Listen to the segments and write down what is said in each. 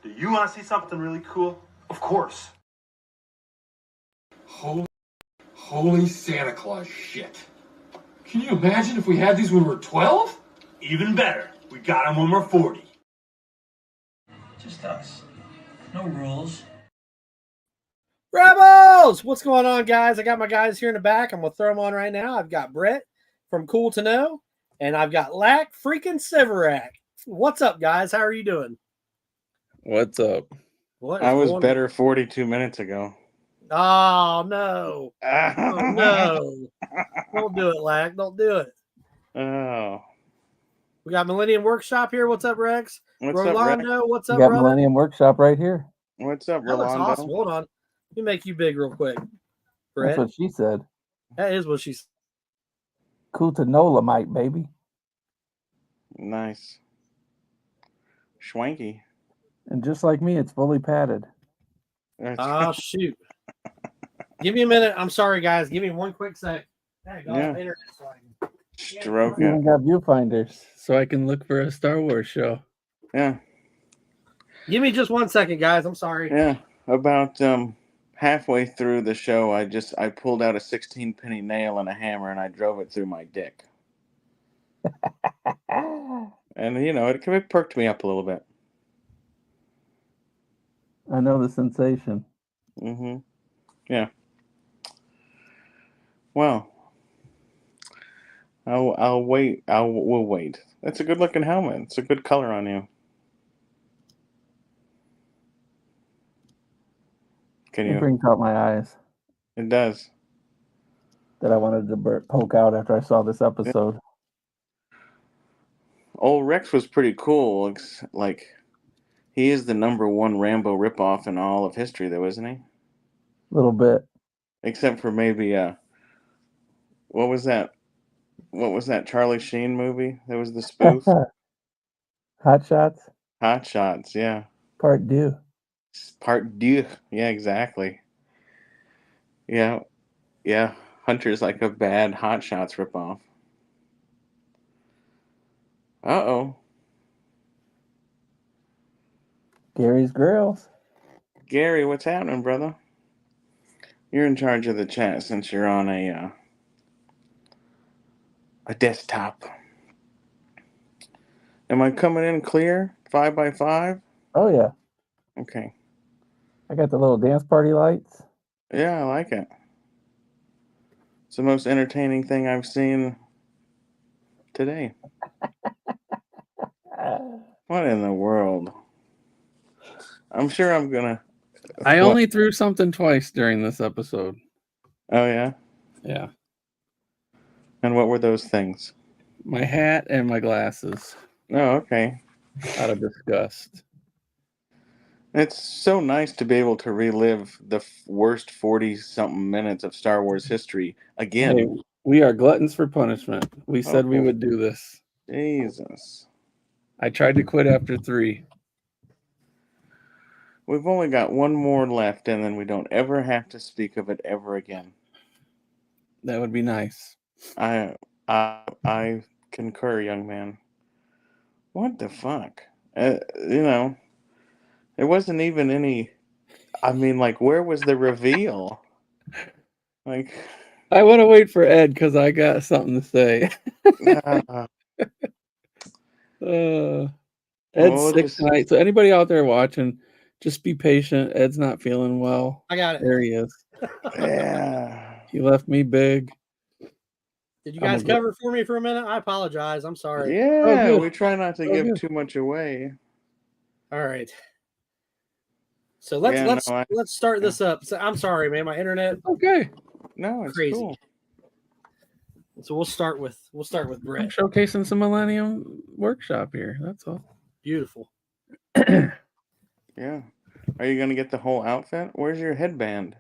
Do you want to see something really cool? Of course. Holy Santa Claus shit. Can you imagine if we had these when we were 12? Even better. We got them when we're 40. Just us. No rules. Rebels! What's going on, guys? I got my guys here in the back. I'm going to throw them on right now. I've got Brett from Cool to Know, and I've got Lack freaking Sivarak. What's up, guys? How are you doing? What's up? I was better 42 minutes ago. Oh, no. Oh, no. Don't do it, Lack. Don't do it. Oh. We got Millennium Workshop here. What's up, Rex? What's Rolando, up, Rex? what's up, got brother? Millennium Workshop right here. What's up, That looks Rolando? awesome. Hold on. Let me make you big real quick. Brett. That's what she said. That is what she said. Cool to know, Lamite, baby. Nice. Schwanky. And just like me, it's fully padded. Oh, shoot. Give me a minute. I'm sorry, guys. Give me one quick sec. There you go. Yeah. Stroke You even it. got viewfinders. So I can look for a Star Wars show. Yeah. Give me just 1 second, guys. I'm sorry. Yeah. About halfway through the show, I pulled out a 16-penny nail and a hammer and I drove it through my dick. And it perked me up a little bit. I know the sensation. Mm-hmm. Yeah. Well, I'll wait. We'll wait. It's a good looking helmet. It's a good color on you. It brings out my eyes. It does. That I wanted to poke out after I saw this episode. Old Rex was pretty cool. It's like, he is the #1 Rambo ripoff in all of history, though, isn't he? A little bit. Except for maybe what was that? What was that Charlie Sheen movie? That was the spoof. Hot Shots. Hot Shots, yeah. Part 2. Part 2. Yeah, exactly. Yeah. Yeah. Hunter's like a bad Hot Shots ripoff. Uh-oh. Gary's Grills. Gary, what's happening, brother? You're in charge of the chat since you're on a desktop. Am I coming in clear? 5x5? Oh, yeah. Okay. I got the little dance party lights. Yeah, I like it. It's the most entertaining thing I've seen today. What in the world? I'm sure I'm gonna. I only threw something twice during this episode. Oh, yeah? Yeah. And what were those things? My hat and my glasses. Oh, okay. Out of disgust. It's so nice to be able to relive the worst 40-something minutes of Star Wars history again. Hey, we are gluttons for punishment. We said we would do this. Jesus. I tried to quit after 3. We've only got one more left, and then we don't ever have to speak of it ever again. That would be nice. I concur, young man. What the fuck? There wasn't even any. I mean, like, where was the reveal? Like, I want to wait for Ed because I got something to say. Ed's sick tonight, so anybody out there watching, just be patient. Ed's not feeling well. I got it. There he is. Yeah. He left me big. Did you guys cover for me for a minute? I apologize. I'm sorry. Yeah, we try not to give too much away. All right. So let's start this up. So I'm sorry, man. My internet. Okay. No, it's crazy. Cool. So we'll start with Brett. I'm showcasing some Millennium Workshop here. That's all. Beautiful. Yeah. Are you gonna get the whole outfit? Where's your headband?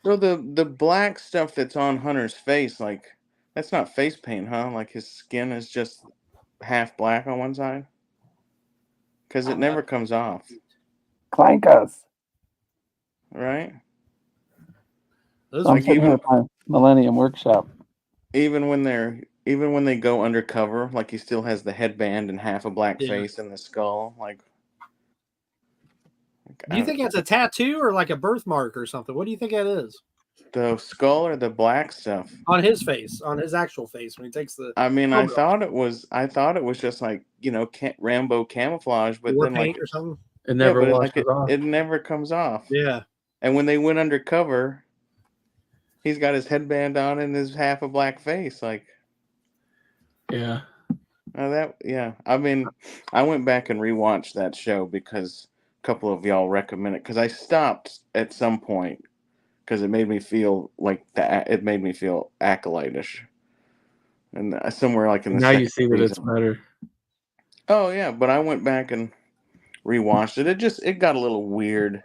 So the black stuff that's on Hunter's face, like, that's not face paint, huh? Like, his skin is just half black on one side? Because it never comes off. Clank us. Right? I'm sitting here with my Millennium Workshop. Even when they're even when they go undercover, like he still has the headband and half a black Yeah. face and the skull. Like, Do you think that's a tattoo or like a birthmark or something? What do you think that is? the skull or the black stuff? On his face, on his actual face when he takes the I mean, helmet off. I thought it was just like, you know, Rambo camouflage, but War then like paint or something. It never but washes off. it never comes off. Yeah. And when they went undercover, he's got his headband on and his half a black face. Like, Yeah. I mean, I went back and rewatched that show because a couple of y'all recommended it. Because I stopped at some point because it made me feel like it made me feel acolyte-ish. And somewhere like in the Now you second see that it's season. better. Oh yeah, but I went back and rewatched it. It got a little weird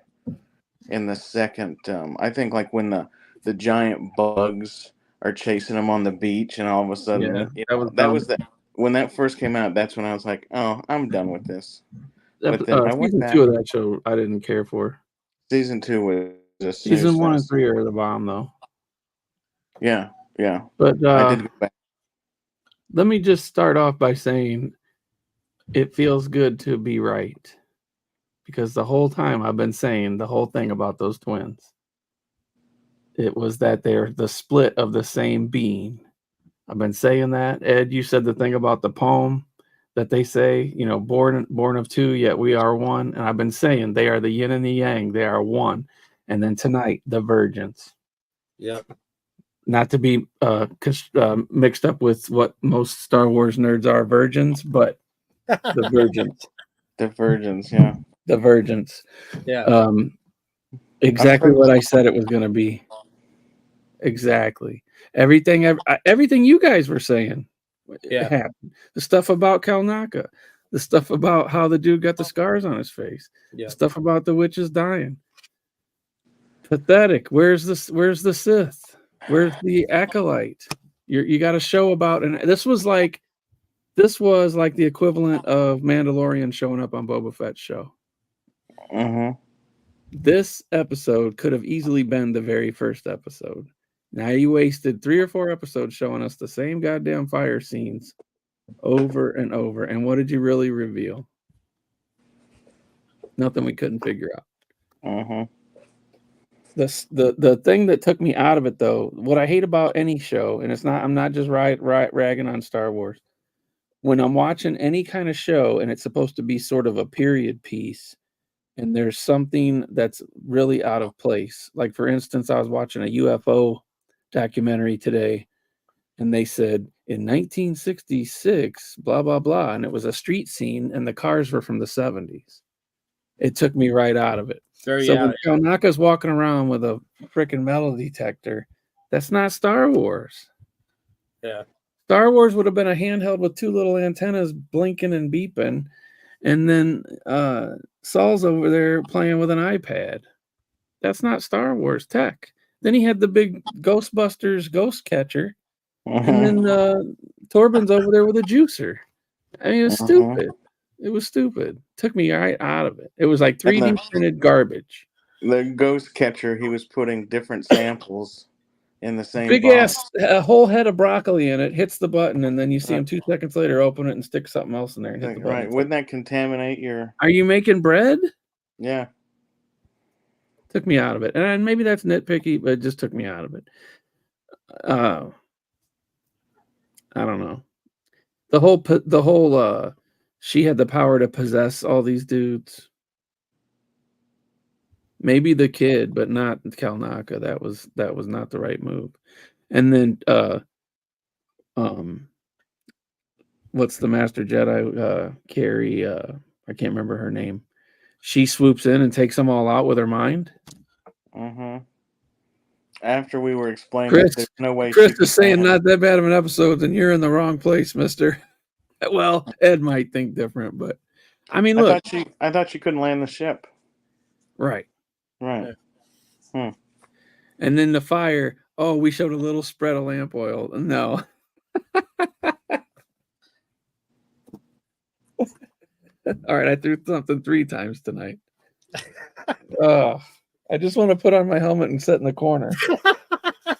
in the second. I think like when the giant bugs are chasing him on the beach, and all of a sudden, Yeah, you that know, was that dumb. was when that first came out. That's when I was like, oh, I'm done with this. But then Season I went back. 2 of that show I didn't care for. Season 2 was a Season snooze 1 and fest. 3 are the bomb though. Yeah. But I did go back. let me just start off by saying it feels good to be right. Because the whole time I've been saying the whole thing about those twins. It was that they're the split of the same being. I've been saying that. Ed, you said the thing about the poem that they say, you know, born of two, yet we are one. And I've been saying they are the yin and the yang. They are one. And then tonight, the virgins. Yep. Not to be mixed up with what most Star Wars nerds are, virgins, but the virgins. The virgins, yeah. The virgins. Yeah. Exactly what I said it was going to be. Exactly. Everything you guys were saying happened. The stuff about Kalnaka, the stuff about how the dude got the scars on his face, the stuff about the witches dying. Pathetic. Where's the Sith? Where's the Acolyte? You got a show about, and this was like the equivalent of Mandalorian showing up on Boba Fett's show. Mm-hmm. This episode could have easily been the very first episode. Now you wasted 3 or 4 episodes showing us the same goddamn fire scenes over and over. And what did you really reveal? Nothing we couldn't figure out. Mm-hmm. The thing that took me out of it, though, what I hate about any show, and I'm not just ragging on Star Wars. When I'm watching any kind of show and it's supposed to be sort of a period piece, and there's something that's really out of place. Like, for instance, I was watching a UFO documentary today, and they said in 1966, blah, blah, blah. And it was a street scene, and the cars were from the 70s. It took me right out of it. When Kalnaka's walking around with a freaking metal detector, that's not Star Wars. Yeah. Star Wars would have been a handheld with 2 little antennas blinking and beeping. And then Saul's over there playing with an iPad. That's not Star Wars tech. Then he had the big Ghostbusters ghost catcher. Mm-hmm. And then Torben's over there with a juicer. I mean, it was stupid. It was stupid. Took me right out of it. It was like 3D printed garbage. The ghost catcher, he was putting different samples in the same big box. ass, a whole head of broccoli in it, hits the button, and then you see him 2 seconds later open it and stick something else in there and hit the button. Right. Wouldn't that contaminate your... Are you making bread? Yeah. Took me out of it. And maybe that's nitpicky, but it just took me out of it. I don't know. The whole she had the power to possess all these dudes. Maybe the kid, but not Kalnaka. That was not the right move. And then what's the Master Jedi? Carrie, I can't remember her name. She swoops in and takes them all out with her mind. Mm-hmm. After we were explaining, Chris, there's no way. Chris is saying not that bad of an episode, then you're in the wrong place, mister. Well, Ed might think different, but I mean, look. I thought she couldn't land the ship. Right. Right. And then the fire. Oh, we showed a little spread of lamp oil. No. All right, I threw something 3 times tonight. Oh, I just want to put on my helmet and sit in the corner. I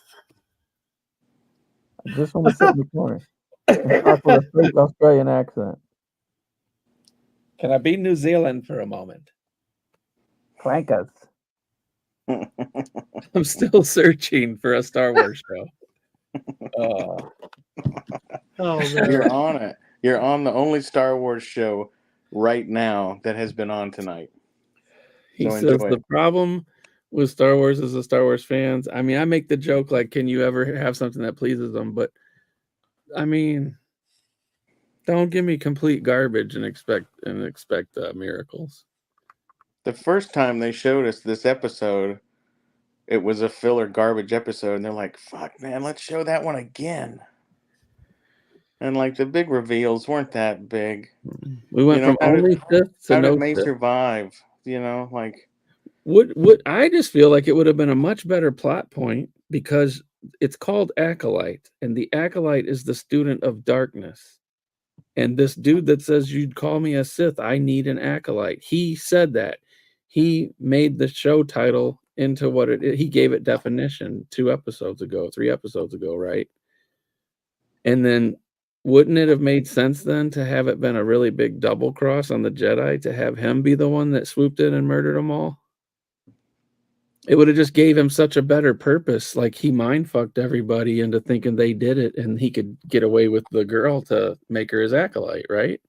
just want to sit in the corner. Talk with a straight Australian accent. Can I be New Zealand for a moment? Clankas. I'm still searching for a Star Wars show. Oh You're no. on it. You're on the only Star Wars show right now that has been on tonight. He So says enjoy the it. problem with Star Wars is the Star Wars fans. I mean, I make the joke like, can you ever have something that pleases them? But I mean, don't give me complete garbage and expect miracles. The first time they showed us this episode, it was a filler garbage episode, and they're like, "Fuck, man, let's show that one again." And like the big reveals weren't that big. We went from only Sith to how no did May Sith. survive? You know, like Would I just feel like it would have been a much better plot point because it's called Acolyte, and the Acolyte is the student of darkness. And this dude that says you'd call me a Sith, I need an Acolyte. He said that. He made the show title into what it is. He gave it definition 3 episodes ago, right? And then wouldn't it have made sense then to have it been a really big double cross on the Jedi to have him be the one that swooped in and murdered them all? It would have just gave him such a better purpose. Like he mind fucked everybody into thinking they did it and he could get away with the girl to make her his acolyte, right?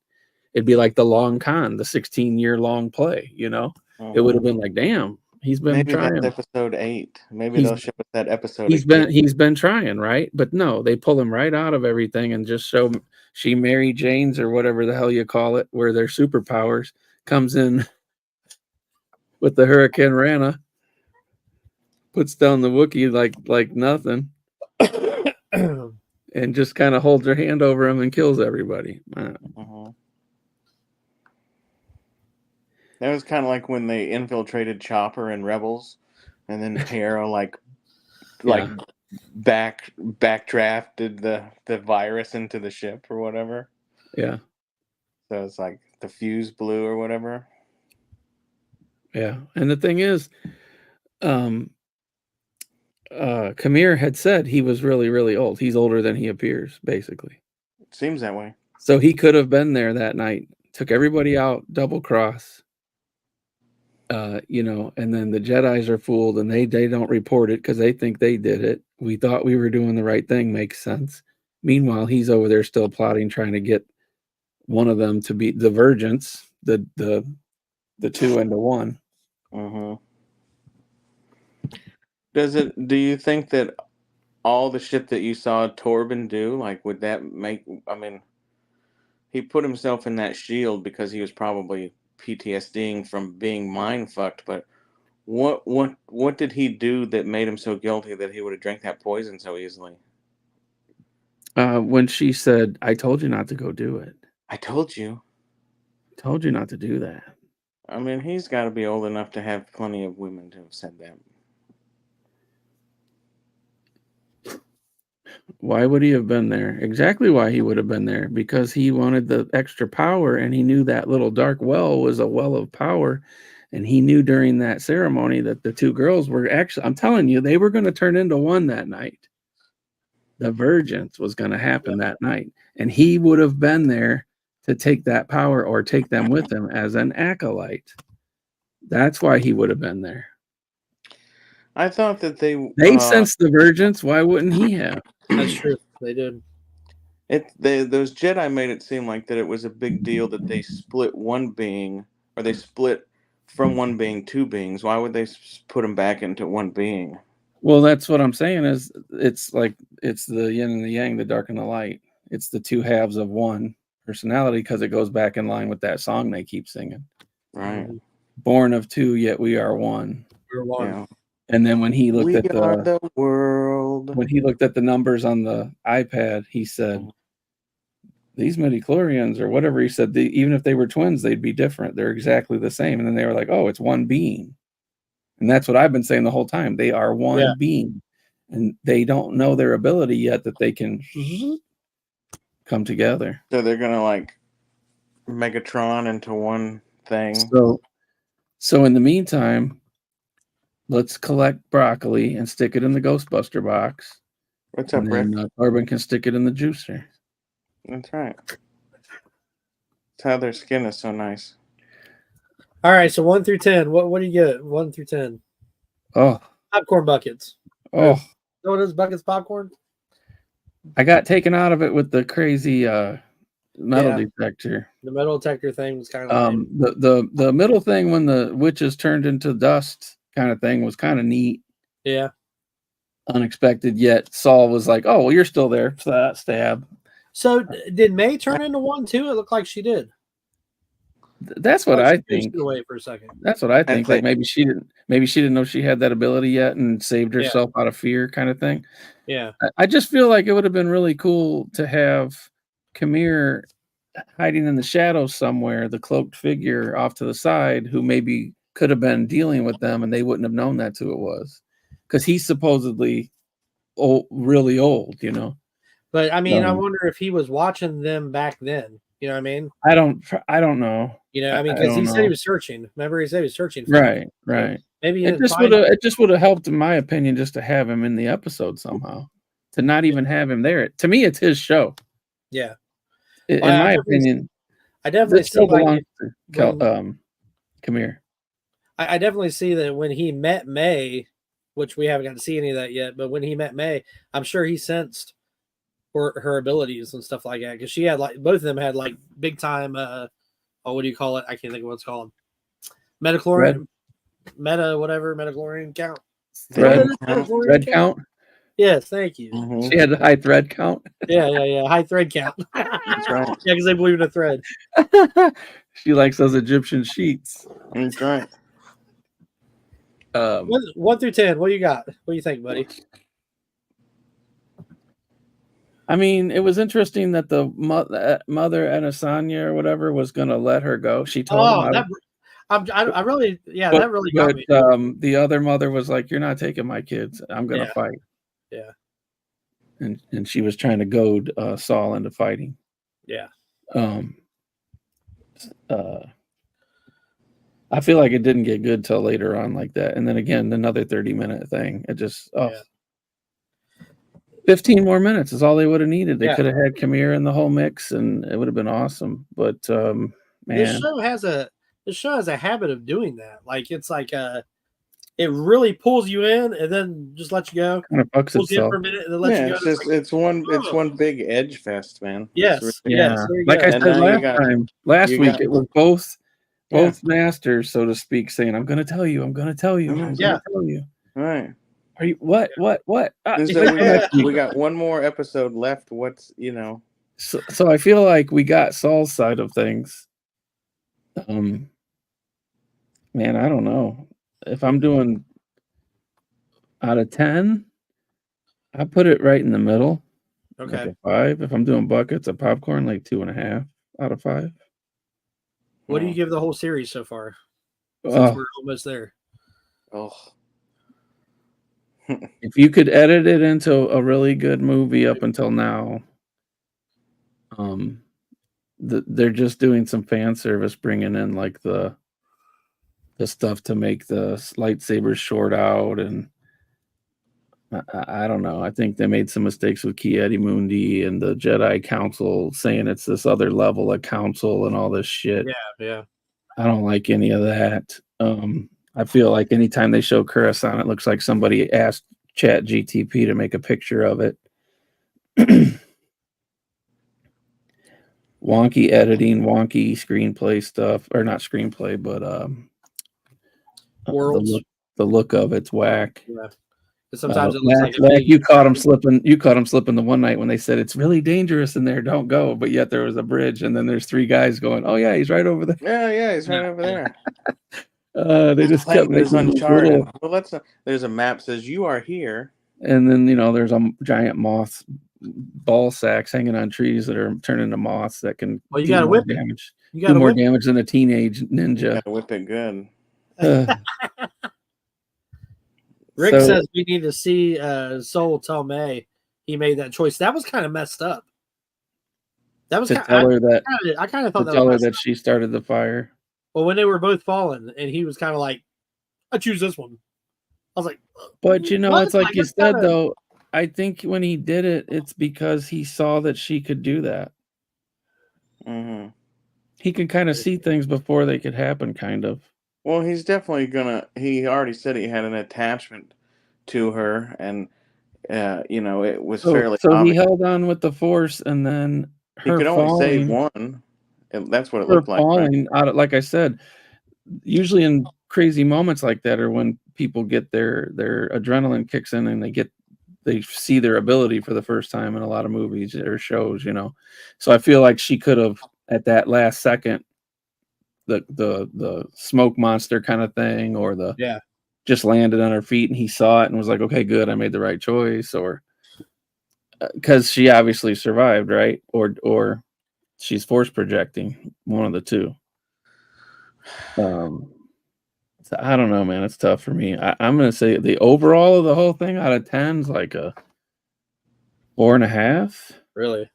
It'd be like the long con, the 16-year long play, you know? It would have been like, damn, he's been maybe trying. that's episode 8. Maybe He's- they'll show us that episode He's been trying, right? But no, they pull him right out of everything and just show she Mary Jane's or whatever the hell you call it, where their superpowers comes in with the Hurricane Rana, puts down the Wookiee like nothing, and just kind of holds her hand over him and kills everybody. That was kind of like when they infiltrated Chopper and Rebels, and then Hera backdrafted the virus into the ship or whatever. Yeah. So it's like the fuse blew or whatever. Yeah. And the thing is, Kamir had said he was really, really old. He's older than he appears, basically. It seems that way. So he could have been there that night, took everybody out, double cross, and then the Jedis are fooled and they don't report it because they think they did it. We thought we were doing the right thing. Makes sense. Meanwhile, he's over there still plotting, trying to get one of them to be the Virgins, the 2 into 1. Do you think that all the shit that you saw Torben do, like, would that make? I mean, he put himself in that shield because he was probably PTSDing from being mind fucked. But what did he do that made him so guilty that he would have drank that poison so easily? When she said, "I told you not to go do it." I told you. Told you not to do that. I mean, he's got to be old enough to have plenty of women to have said that. Why would he have been there? Exactly why he would have been there. Because he wanted the extra power and he knew that little dark well was a well of power. And he knew during that ceremony that the 2 girls were actually, I'm telling you, they were going to turn into one that night. The Virgins was going to happen that night. And he would have been there to take that power or take them with him as an acolyte. That's why he would have been there. I thought that they sensed the Virgins. Why wouldn't he have? That's true. They did. Those Jedi made it seem like that it was a big deal that they split one being, or they split from one being 2 beings. Why would they put them back into one being? Well, that's what I'm saying is it's the yin and the yang, the dark and the light. It's the 2 halves of one personality because it goes back in line with that song they keep singing. Right. Born of 2, yet we are one. We're one. Yeah. And then when he looked We at are the world. When he looked at the numbers on the iPad, he said, these midichlorians or whatever he said, even if they were twins, they'd be different. They're exactly the same. And then they were like, oh, it's one being. And that's what I've been saying the whole time. They are one being. And they don't know their ability yet that they can come together. So they're going to like Megatron into one thing. So in the meantime, let's collect broccoli and stick it in the Ghostbuster box. What's up, Rick? Corbin can stick it in the juicer. That's right. That's how their skin is so nice. All right, so 1 through 10. What do you get? 1 through 10. Oh, Popcorn buckets. oh, What is buckets popcorn? I got taken out of it with the crazy metal Yeah. detector. The metal detector thing was kind of lame. The middle thing when the witches turned into dust kind of thing was kind of neat, Yeah. unexpected. Yet Saul was like, "Oh, well, you're still there." Stab. So did May turn into one too? It looked like she did. That's what Like I she think. pushed it away for a second. That's what I think. Like think- maybe she didn't. Maybe she didn't know she had that ability yet and saved Yeah. herself out of fear, kind of thing. Yeah. I just feel like it would have been really cool to have Kamir hiding in the shadows somewhere, the cloaked figure off to the side, who maybe could have been dealing with them, and they wouldn't have known that's who it was, because he's supposedly old, really old, you know. But I mean, I wonder if he was watching them back then. You know what I mean? I don't know. You know, I mean, I because he don't said he know. was searching. Remember, he said he was searching. For them. Right, right. Maybe he It didn't just find would have helped, in my opinion, just to have him in the episode somehow. To not even have him there. To me, it's his show. Yeah. In Well, my opinion, I definitely this show see like belongs to when- Kamir. I definitely see that when he met May, which we haven't got to see any of that yet, but when he met May, I'm sure he sensed her abilities and stuff like that, because she had like both of them had like big time what do you call it? I can't think of what it's called. Metachlorine, metachlorine count. Thread Metachlorine count. Yes, thank you. Mhm. She had the high thread count. Yeah. High thread count. That's right. Yeah, because they believe in a thread. She likes those Egyptian sheets. That's right. 1 through 10. What do you got? What do you think, buddy? I mean, it was interesting that the mother Adesanya or whatever was going to let her go. She told him. I really, that really got me. The other mother was like, "You're not taking my kids. I'm going to fight." Yeah. And she was trying to goad Saul into fighting. Yeah. I feel like it didn't get good till later on like that. And then again, another 30-minute thing. It just 15 more minutes is all they would have needed. They could have had Kamir in the whole mix and it would have been awesome. But man, this show has a habit of doing that. Like it's like it really pulls you in and then just lets you go. Kind of fucks Pulls you in itself. for a minute and then lets you go. It's one big edge fest, man. Yes. It's really- Yeah. Yes, there you Like go. I And said now last you week, got- it was both masters, so to speak, saying, "I'm going to tell you. I'm going to tell you. I'm going to tell you." All right. Are you what? We got one more episode left. So I feel like we got Saul's side of things. Man, I don't know. If I'm doing out of 10, I put it right in the middle. Okay. Like a 5. If I'm doing buckets of popcorn, like 2.5 out of 5. What do you give the whole series so far? Since Oh, we're almost there. Oh, if you could edit it into a really good movie up until now, they're just doing some fan service, bringing in like the stuff to make the lightsabers short out, and I don't know. I think they made some mistakes with Ki-Adi Mundi and the Jedi Council saying it's this other level of council and all this shit. Yeah. I don't like any of that. I feel like anytime they show Coruscant, it looks like somebody asked Chat GTP to make a picture of it. Wonky editing, wonky screenplay stuff, or not screenplay, but Worlds. the look of it's whack. Yeah. Sometimes it looks like a big, you caught him slipping. You caught him slipping the one night when they said it's really dangerous in there. Don't go. But yet there was a bridge, and then there's 3 guys going, "Oh yeah, he's right over there." yeah, he's right over there. They just kept There's making these Uncharted. little, Well, there's a map says you are here. and then there's a giant moth ball sacks hanging on trees that are turning into moths that can Well, you do gotta more whip it. damage. You Do gotta more whip. damage than a teenage ninja. Gotta whip it good. Rick So- says we need to see Soul tell May he made that choice. That was kind of messed up. That was to tell her that I kind of thought to that tell her was that she started the fire. well, when they were both falling, and he was kind of like, "I choose this one." I was like, But what? it's like you it's said kinda- though. I think when he did it, it's because he saw that she could do that. Mm-hmm. He can kind of see things before they could happen, kind of. Well, he's definitely gonna. He already said he had an attachment to her, and it was fairly So he obvious. held on with the Force, and then He her could only save falling, one. That's what it looked like, right? out of, like I said, usually in crazy moments like that, or when people get their adrenaline kicks in and they see their ability for the first time in a lot of movies or shows, So I feel like she could have at that last second, the smoke monster kind of thing, or the Yeah. just landed on her feet and he saw it and was like, okay, good, I made the right choice, or because she obviously survived, right? Or she's force projecting, one of the two. So I don't know, man. It's tough for me. I'm gonna say the overall of the whole thing out of 10 is like a 4.5. Really?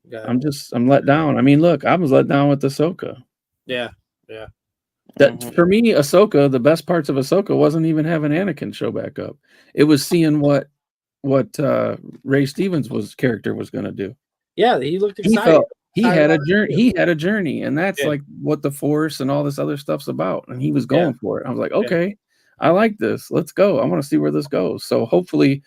Yeah. I'm let down. I mean, look, I was let down with Ahsoka. Yeah. That for me, Ahsoka, the best parts of Ahsoka wasn't even having Anakin show back up. It was seeing what Ray Stevens' character was gonna do. Yeah, he looked He excited. felt he Excited had a about it, journey. too. He had a journey, and that's Yeah. like what the Force and all this other stuff's about. And he was Yeah. going for it. I was like, okay, I like this. Let's go. I want to see where this goes. So hopefully,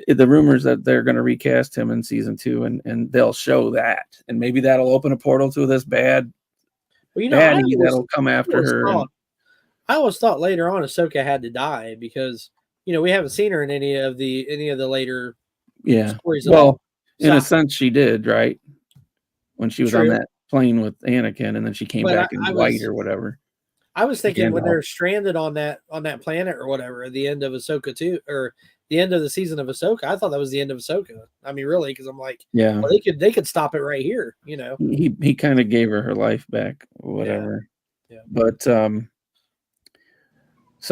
the rumors that they're going to recast him in season 2, and they'll show that, and maybe that'll open a portal to this bad Well, baddie that'll come after her. I always thought later on Ahsoka had to die because we haven't seen her in any of the later stories at all. Well, in a sense, she did, right? When she was on that plane with Anakin, and then she came back in white or whatever. I was thinking when they're stranded on that planet or whatever at the end of Ahsoka 2, or the end of the season of Ahsoka, I thought that was the end of Ahsoka. I mean, really, because I'm like, yeah, well, they could stop it right here, He kind of gave her life back, whatever. Yeah. But so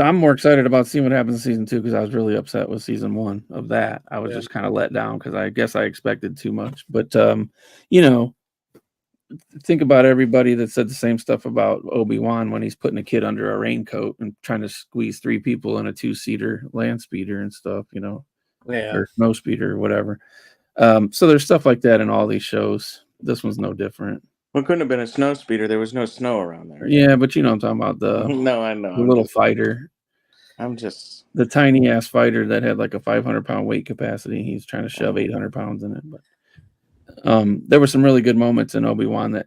I'm more excited about seeing what happens in season 2 because I was really upset with season 1 of that. I was just kind of let down because I guess I expected too much. But think about everybody that said the same stuff about Obi-Wan when he's putting a kid under a raincoat and trying to squeeze 3 people in a 2-seater land speeder and stuff, or snow speeder or whatever. So there's stuff like that in all these shows. This one's no different. Well, it couldn't have been a snow speeder. There was no snow around there. Yeah, but I'm talking about no, I know. The little fighter. The tiny ass fighter that had like a 500-pound weight capacity. He's trying to shove 800 pounds in it. But there were some really good moments in Obi-Wan that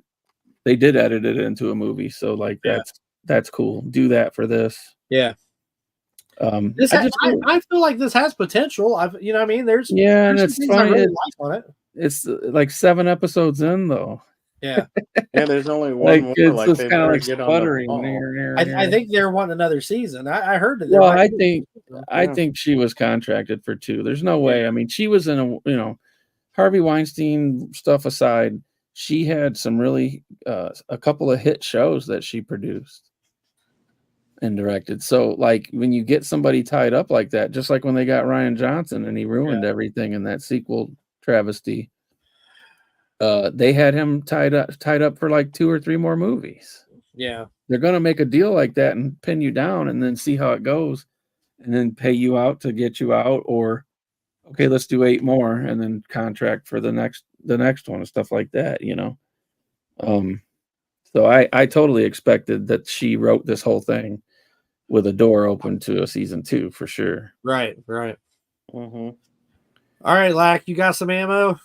they did edit it into a movie. So like that's cool. Do that for this. Yeah. I feel like this has potential. I mean, there's and it's things funny. I really like on it. It's like 7 episodes in though. Yeah. There's only one more. It's like just they kind of better like get sputtering. on the ball. I think they're wanting another season. I heard that. Well, I think she was contracted for 2. There's no way. I mean, she was in a Harvey Weinstein stuff aside, she had some really a couple of hit shows that she produced and directed. So like when you get somebody tied up like that, just like when they got Rian Johnson and he ruined everything in that sequel travesty, they had him tied up for like 2 or 3 more movies. Yeah. They're going to make a deal like that and pin you down and then see how it goes and then pay you out to get you out, or okay, let's do 8 more and then contract for the next one and stuff like that, So I totally expected that she wrote this whole thing with a door open to a season 2 for sure. Right. Mm-hmm. All right, Lack, you got some ammo?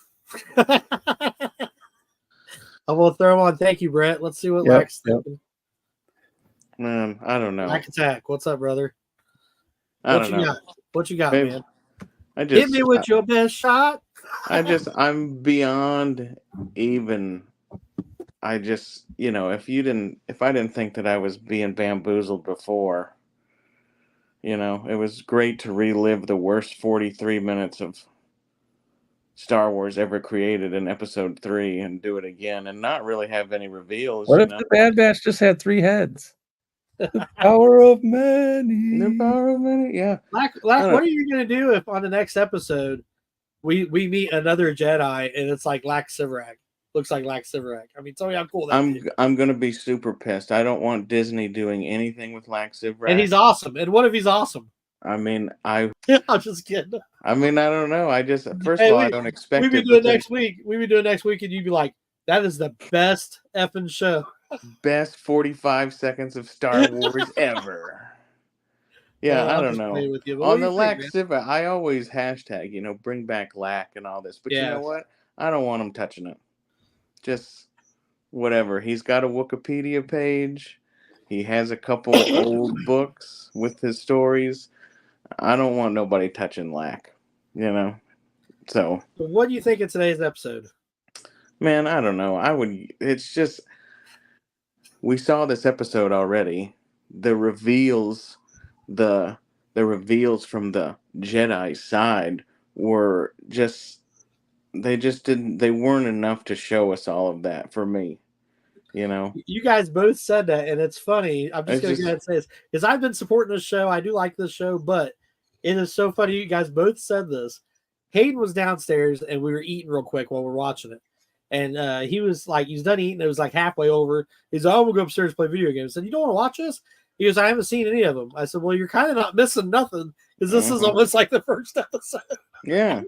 I'm gonna throw them on. Thank you, Brett. Let's see what Lack's thinking. Man, I don't know. Lack Attack. What's up, brother? I don't know. What you got, Maybe, man? Hit me with your best shot. I'm beyond even. I just, if I didn't think that I was being bamboozled before, it was great to relive the worst 43 minutes of Star Wars ever created in episode 3 and do it again and not really have any reveals. What if the Bad Batch just had 3 heads? The power of many. The power of many, yeah. Lack, what are you gonna do if on the next episode we meet another Jedi and it's like Lack Sivrak? Looks like Lack Sivrak. I mean, tell me how cool that is. I'm gonna be super pissed. I don't want Disney doing anything with Lack Sivrak. And he's awesome. And what if he's awesome? I mean, I'm just kidding. I mean, I don't know. I just first of all, I don't expect we be doing next week, and you'd be like, That is the best effing show. Best 45 seconds of Star Wars ever. Yeah, I I'm don't just know. playing with you. But what On do you the think, lack man? civic, I always hashtag, bring back lack and all this. But you know Yeah. what? I don't want him touching it. Just whatever. He's got a Wikipedia page. He has a couple old books with his stories. I don't want nobody touching lack, you know? So, But what do you think of today's episode? man, I don't know. It's just, we saw this episode already. The reveals, the the reveals from the Jedi side were just, they weren't enough to show us all of that for me, you know? You guys both said that, and it's funny. I'm just It's going to go just, ahead and say this because I've been supporting this show. I do like this show, but it is so funny. You guys both said this. Hayden was downstairs, and we were eating real quick while we're watching it. And he was like, he's done eating. It was like halfway over. He's like, oh, we'll go upstairs and play video games. I said, you don't want to watch this? He goes, I haven't seen any of them. I said, well, you're kind of not missing nothing because this is almost like the first episode. yeah.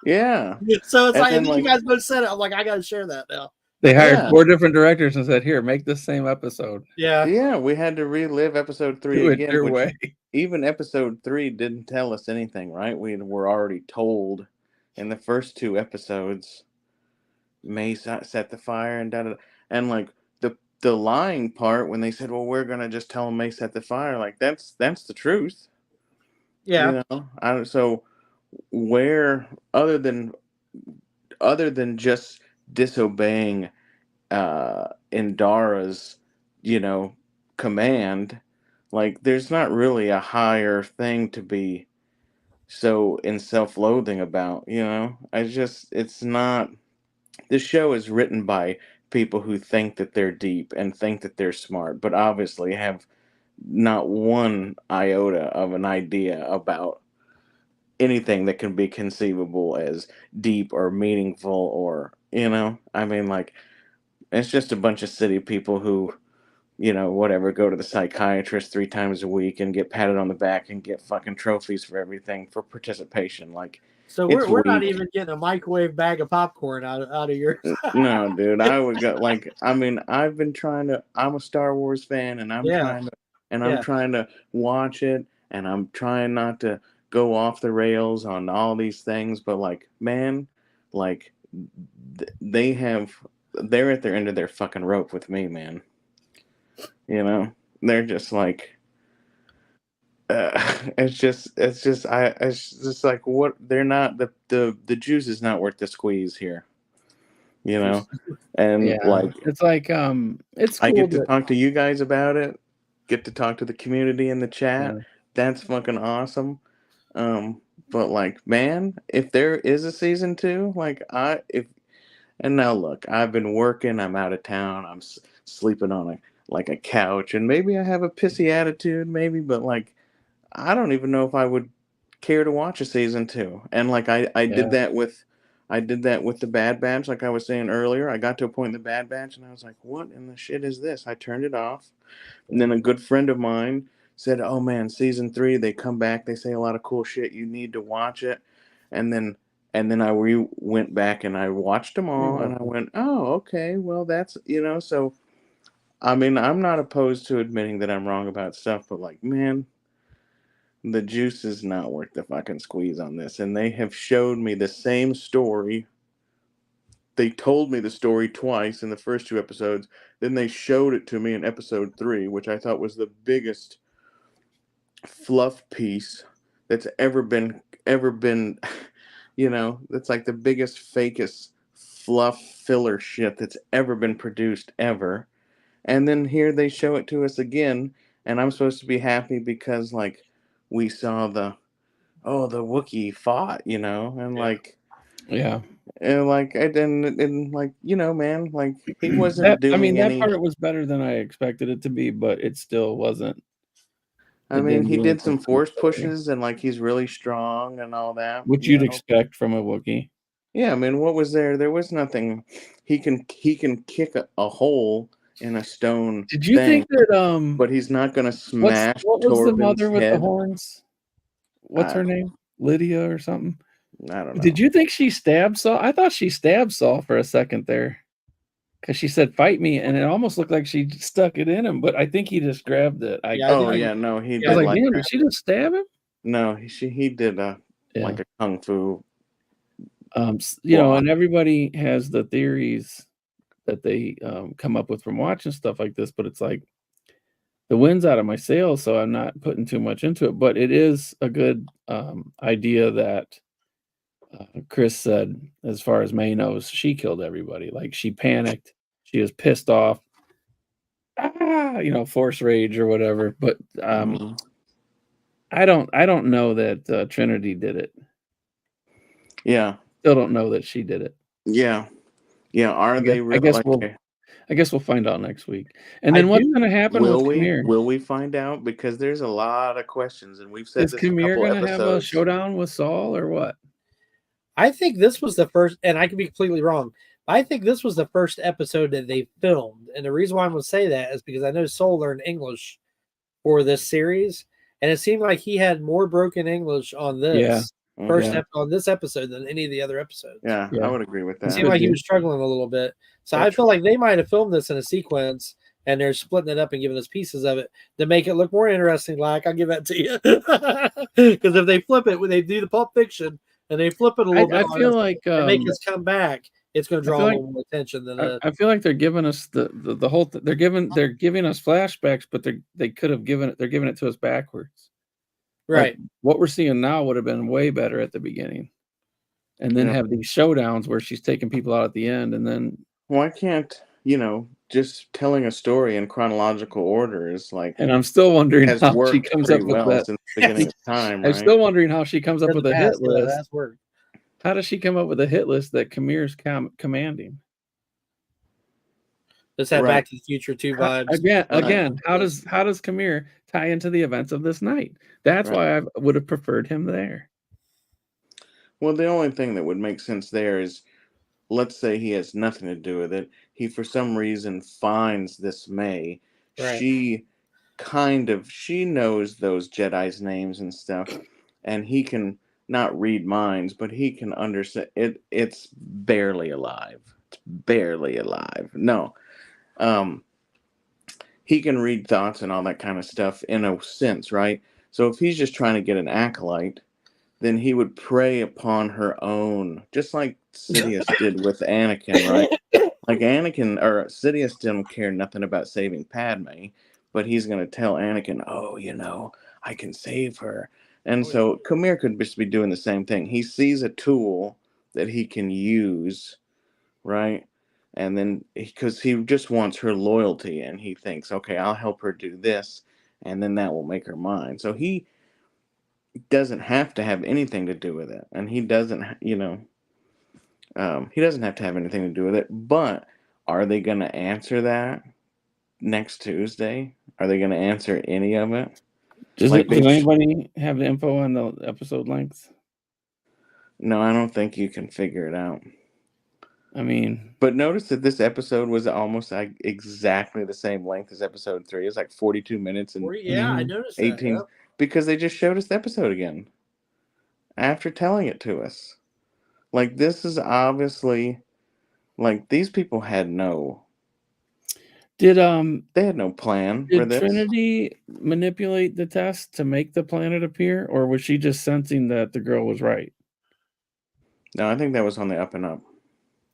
Yeah. So it's And like, then, and then you like, guys both said it. I'm like, I got to share that now. They hired Yeah. 4 different directors and said, "Here, make this same episode. Yeah. Yeah, we had to relive episode 3 Do it again, your which way." even episode 3 didn't tell us anything, right? We were already told in the first 2 episodes, May set the fire and da da. And like the lying part when they said, "Well, we're gonna just tell them May set the fire," like that's the truth, Yeah. I don't. So where other than just disobeying Indara's, command, like there's not really a higher thing to be so in self-loathing about, it's not. This show is written by people who think that they're deep and think that they're smart, but obviously have not one iota of an idea about anything that can be conceivable as deep or meaningful, or I mean, like, it's just a bunch of city people who, whatever, go to the psychiatrist 3 times a week and get patted on the back and get fucking trophies for everything for participation. Like, So it's we're not weak. even getting a microwave bag of popcorn out of yours. No, dude, I would go, like, I mean, I'm a Star Wars fan, and Yeah. I'm trying to watch it, and I'm trying not to go off the rails on all these things, but like, man, like, they're at their end of their fucking rope with me, man. They're just like, it's just like, what, they're not, the juice is not worth the squeeze here, and Yeah, like, it's like it's cool. I get to That, talk to you guys about it, get to talk to the community in the chat. Yeah. That's fucking awesome. But like, man, if there is a season 2, like, and now look, I've been working, I'm out of town, I'm sleeping on a couch, and maybe I have a pissy attitude, maybe, but like, I don't even know if I would care to watch a season 2. And like, I Yeah. did that with the Bad Batch, like I was saying earlier. I got to a point in the Bad Batch, and I was like, what in the shit is this? I turned it off. And then a good friend of mine said, oh man, season 3, they come back, they say a lot of cool shit, you need to watch it. And then I went back and I watched them all, and I went, oh, okay, well, that's, so, I mean, I'm not opposed to admitting that I'm wrong about stuff, but like, man, the juice is not worth the fucking squeeze on this. And they have showed me the same story. They told me the story twice in the first 2 episodes. Then they showed it to me in episode 3, which I thought was the biggest fluff piece that's ever been, that's like the biggest, fakest fluff filler shit that's ever been produced ever. And then here they show it to us again, and I'm supposed to be happy because, like, we saw the Wookiee fought, and like, Yeah. and like, and like, man, like, he wasn't doing that any. part was better than I expected it to be, but it still wasn't. I It mean, didn't he do did anything some for the force story. pushes, and like, he's really strong and all that. Which you'd expect from a Wookiee. Yeah, I mean, what was there? There was nothing. He can kick a hole in a stone. Did you think that But he's not gonna smash what was the Torben's mother with head. the horns? What's her name? Lydia or something? I don't know. Did you think she stabbed Saul? I thought she stabbed Saul for a second there. because she said, "Fight me," and it almost looked like she stuck it in him, but I think he just grabbed it. Yeah, I Oh think yeah, no, he I was did like, like "Damn, that. did she just stab him?" No, he did Yeah. like a kung fu. You know, Well, and everybody has the theories that they come up with from watching stuff like this, but it's like the wind's out of my sails, so I'm not putting too much into it. But it is a good idea that Chris said, as far as May knows, she killed everybody. Like she panicked, she was pissed off, force rage or whatever. But mhm. I don't know that Trinity did it. Yeah, Still don't know that she did it. yeah, yeah. Are I guess, they I real? guess Like, we'll I guess we'll find out next week. And I then what's do. going to happen with will we? Kamir? Will we find out? Because there's a lot of questions, and we've said Is this a Kamir couple going to have a episodes. showdown with Saul or what? I think this was the first, and I could be completely wrong. I think this was the first episode that they filmed, and the reason why I'm going to say that is because I know Soul learned English for this series, and it seemed like he had more broken English on this Yeah. on this episode than any of the other episodes. Yeah, Yeah. I would agree with It that. seemed like he be. was struggling a little bit, so That's I feel like they might have filmed this in a sequence, and they're splitting it up and giving us pieces of it to make it look more interesting. Like I'll give that to you, because if they flip it when they do the Pulp Fiction and they flip it a little bit, I on feel us like and make us come back, it's going to draw feel a like- little more attention than I feel like they're giving us the whole they're giving us flashbacks, but they could have given it they're giving it to us backwards. right. Like, what we're seeing now would have been way better at the beginning. And then Yeah. have these showdowns where she's taking people out at the end, and then Why can't, just telling a story in chronological order is like and I'm still wondering has how she worked comes pretty up with well that. since the beginning of time, I'm right? still wondering how she comes up with a hit list. That's word. How does she come up with a hit list that Kamir's commanding? Let's have Right. Back to the Future 2 vibes. Again, how does Kamir tie into the events of this night? That's Right. why I would have preferred him there. Well, the only thing that would make sense there is, let's say he has nothing to do with it. He, for some reason, finds this May. Right. She knows those Jedi's names and stuff, and he can not read minds, but he can understand it. It's barely alive. It's barely alive. No, he can read thoughts and all that kind of stuff in a sense, right? So if he's just trying to get an acolyte, then he would prey upon her own, just like Sidious did with Anakin, right? Like Anakin or Sidious didn't care nothing about saving Padme, but he's going to tell Anakin, "Oh, I can save her." And so Kamir could just be doing the same thing. He sees a tool that he can use, right? And then because he just wants her loyalty, and he thinks, "Okay, I'll help her do this, and then that will make her mine." So he doesn't have to have anything to do with it, and he doesn't have to have anything to do with it. But are they going to answer that next Tuesday? Are they going to answer any of it? Does Like anybody have the info on the episode length? No, I don't think you can figure it out. I mean, but notice that this episode was almost like exactly the same length as episode 3. It's like 42 minutes and I noticed 18 that. because they just showed us the episode again after telling it to us. Like, this is obviously, like, these people had no Did they had no plan for this. Trinity manipulate the test to make the planet appear, or was she just sensing that the girl was right? No, I think that was on the up and up.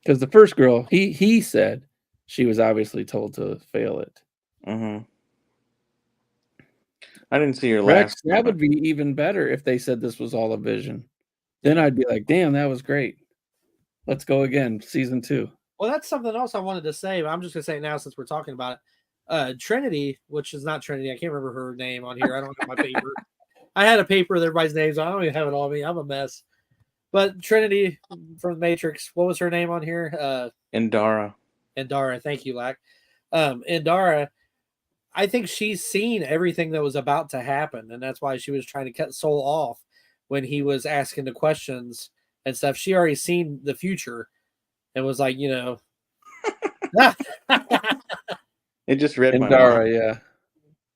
Because the first girl, he said she was obviously told to fail it. Mm-hmm. I didn't see your Rex, last. that would be even better if they said this was all a vision. Then I'd be like, damn, that was great. Let's go again, season 2. Well, that's something else I wanted to say, but I'm just gonna say it now since we're talking about it. Trinity, which is not Trinity, I can't remember her name on here. I don't have my paper. I had a paper with everybody's names. I don't even have it on me. I'm a mess. But Trinity from the Matrix, what was her name on here? Indara. Indara, thank you, Lack. Indara, I think she's seen everything that was about to happen, and that's why she was trying to cut Soul off when he was asking the questions and stuff. She already seen the future and was like, It just read my Indara, mind. yeah.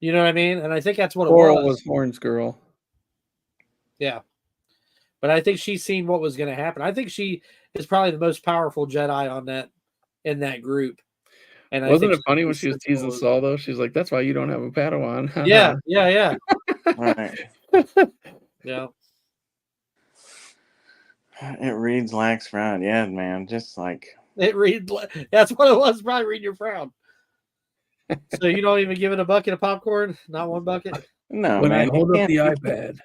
You know what I mean? And I think that's what Coral it was. was Horn's girl. Yeah. But I think she's seen what was going to happen. I think she is probably the most powerful Jedi in that group. And I Wasn't think it funny when she's she was teasing sensible. Saul though? She's like, "That's why you don't have a Padawan." Yeah, yeah. Right. Yeah. It reads lax round. Yeah, man. Just like It read. That's what it was. Probably reading your frown. So you don't even give it a bucket of popcorn? Not one bucket? no, When I man. hold You up the can't. iPad,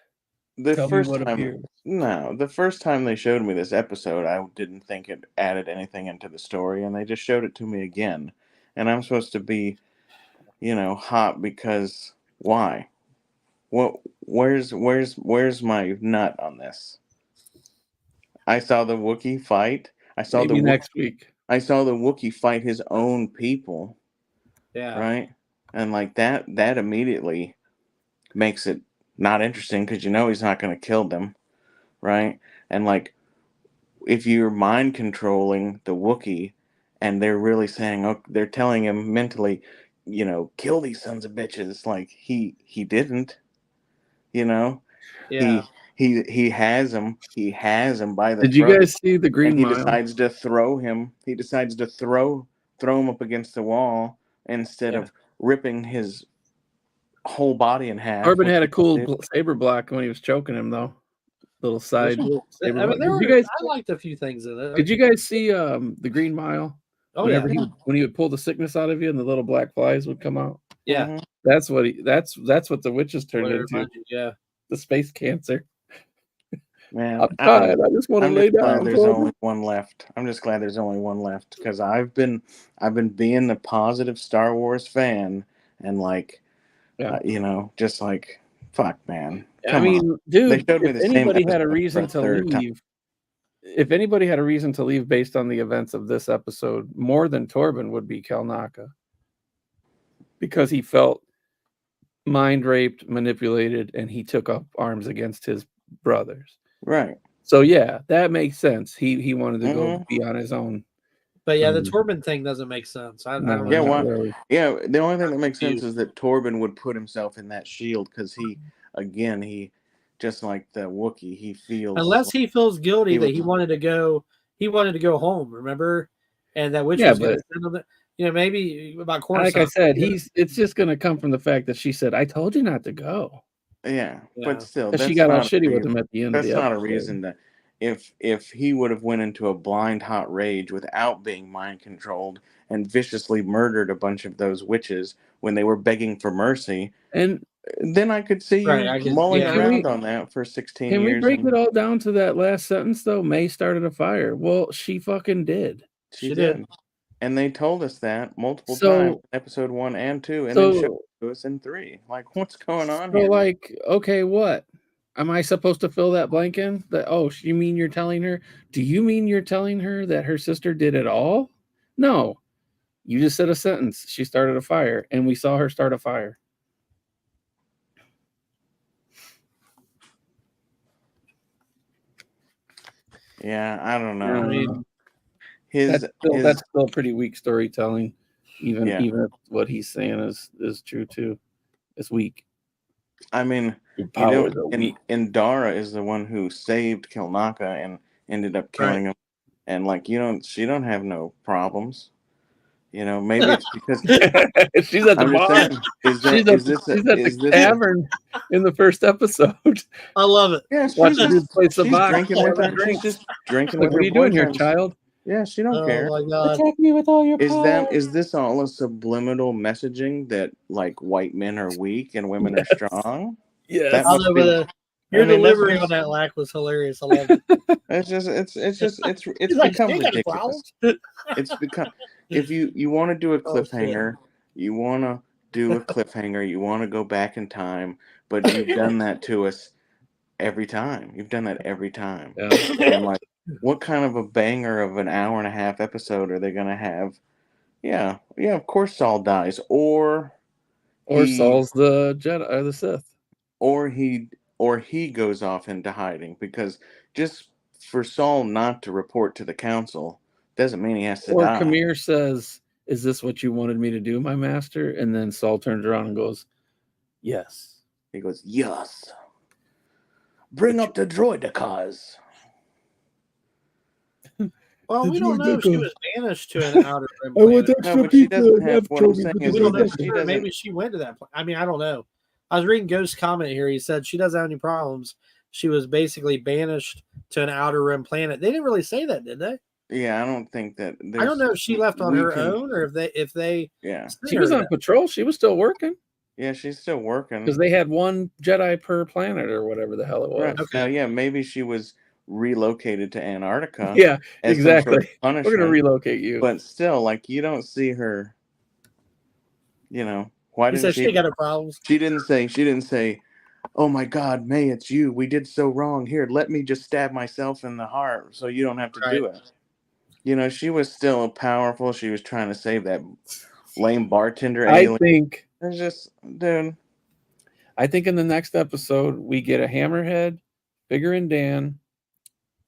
The tell me first what time, appears. no, the first time they showed me this episode, I didn't think it added anything into the story, and they just showed it to me again. And I'm supposed to be, hot because why? What? Where's my nut on this? I saw the Wookiee fight. Maybe next week. I saw the Wookiee fight his own people, Yeah. right? And like that immediately makes it not interesting because he's not going to kill them, right? And like if you're mind controlling the Wookiee and they're really saying, oh, they're telling him mentally, kill these sons of bitches. Like he didn't, you know, Yeah. he has him. He has him by the Did you throat, guys see the and Green he Mile? decides to throw him. He decides to throw him up against the wall instead Yeah. of ripping his whole body in half. Corbin which had a he cool did. saber block when he was choking him, though. Little side I saber mean, block. there Did you were. guys? I liked a few things in it. Did you guys see the Green Mile? Oh yeah. When he would pull the sickness out of you and the little black flies would come out. Yeah. Mhm. That's what the witches turned What it into. reminded you, yeah. The space cancer. Man, I'm tired. I just want to I'm lay just glad down. there's only one left. I'm just glad there's only one left because I've been being a positive Star Wars fan and like, Yeah. just like, fuck, man, I come on. mean, They dude, showed me if the same anybody had a episode for reason a to third time. leave, if anybody had a reason to leave based on the events of this episode, more than Torben would be Kalnaka. Because he felt mind raped, manipulated, and he took up arms against his brothers. Right. So yeah, that makes sense. He wanted to go Mhm. be on his own. But yeah, the Torben thing doesn't make sense. I No, don't Yeah, know. not why? really. Yeah, the only thing that makes sense Confused. is that Torben would put himself in that shield because he just like the Wookiee, he feels Unless he feels guilty he that was. he wanted to go home, remember? And that witch Yeah, was going to but send him, maybe about like I Coruscant. said, it's just gonna come from the fact that she said, "I told you not to go." Yeah, Yeah. but still, Because she that's got all not a shitty with reason. him at the end of That's the not a episode. reason to. If he would have went into a blind hot rage without being mind controlled and viciously murdered a bunch of those witches when they were begging for mercy, And then I could see Right, you I could, mulling yeah. around on that for 16 can we years. break And it all down to that last sentence though? May started a fire. Well, she fucking did. she She did. did. And they told us that multiple times So in episode 1 and 2, and then showed so it to us in 3. Like, what's going on so here? like, okay, what? Am I supposed to fill that blank in? That you mean you're telling her? Do you mean you're telling her that her sister did it all? No. You just said a sentence. She started a fire, and we saw her start a fire. Yeah, I don't know. I mean, That's still pretty weak storytelling. Even Yeah. even if what he's saying is true too. It's weak. I mean, Powers are weak. and Dara is the one who saved Kilnaka and ended up killing him. And like, she don't have no problems. Maybe it's because She's at the I'm just bar. saying. She's at the tavern in the first episode. I love it. Yeah, she's Watching dude play she's Sabacc. drinking with her. She's Drinks. just drinking Like, with what her are you doing here, boyfriend. child? Yeah, she don't care. Oh my god. Protect me with all your power. Is this all a subliminal messaging that like white men are weak and women are strong? Yes. That I must know, be. but your I mean, that's delivery just- on that lack was hilarious. I loved it. It's like, become "You got any ridiculous. problems?" It's become if you want to do a Oh, shit. cliffhanger, you want to do a cliffhanger, you want to go back in time, but you've done that to us every time. You've done that every time. Yeah. And like, what kind of a banger of an hour and a half episode are they gonna have? Yeah, of course Saul dies, or Saul's the Jedi or the Sith. or he goes off into hiding because just for Saul not to report to the council doesn't mean he has to Or die. Kamir says, "Is this what you wanted me to do, my master?" And then Saul turns around and goes, "Yes." He goes, "Yes. Bring up the droidicas." Well, we don't know if she was banished to an outer rim I want planet. extra No, but she pizza doesn't and have. What I'm anchovy saying for is, We don't know dessert. for she sure. doesn't. Maybe she went to that planet. I mean, I don't know. I was reading Ghost's comment here. He said she doesn't have any problems. She was basically banished to an outer rim planet. They didn't really say that, did they? Yeah, I don't think that. I don't know if she left on we her can- own or if they Yeah, sent She her was to on that. patrol. She was still working yeah, she's still working. because they had one Jedi per planet or whatever the hell it was. Right. Okay. Now, yeah, maybe she was relocated to Antarctica Yeah, as some sort of exactly. We're punishment. gonna relocate you. But still, like, you don't see her. Why He didn't said she? she got her problems. She didn't say, "Oh my God, May, it's you. We did so wrong. Here, let me just stab myself in the heart, so you don't have to do it." She was still powerful. She was trying to save that lame bartender I alien. think It's just, dude. in the next episode we get a Hammerhead, Bigger and Dan,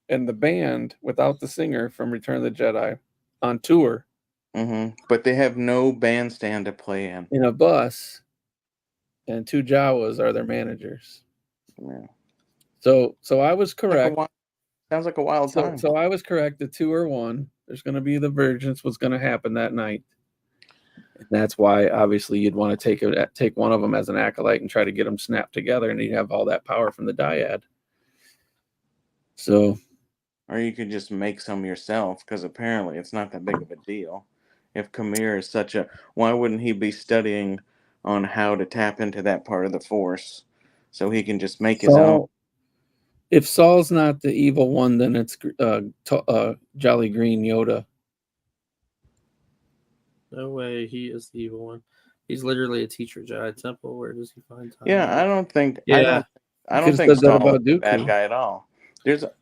and the band without the singer from Return of the Jedi on tour But they have no bandstand to play in. a bus, and 2 Jawas are their managers. Yeah. So I was correct. Sounds like a wild time. So I was correct. The 2 are 1. There's going to be the Virgins. What's going to happen that night? And that's why, obviously, you'd want to take one of them as an acolyte and try to get them snapped together, and you'd have all that power from the dyad. So, Or you could just make some yourself, because apparently it's not that big of a deal. If Kamir is why wouldn't he be studying on how to tap into that part of the Force, so he can just make his own? If Saul's not the evil one, then it's Jolly Green Yoda. No way, he is the evil one. He's literally a teacher, Jedi Temple. Where does he find time? Yeah, I don't think. Yeah. I don't could've think said that Saul about is a bad Dooku. guy at all.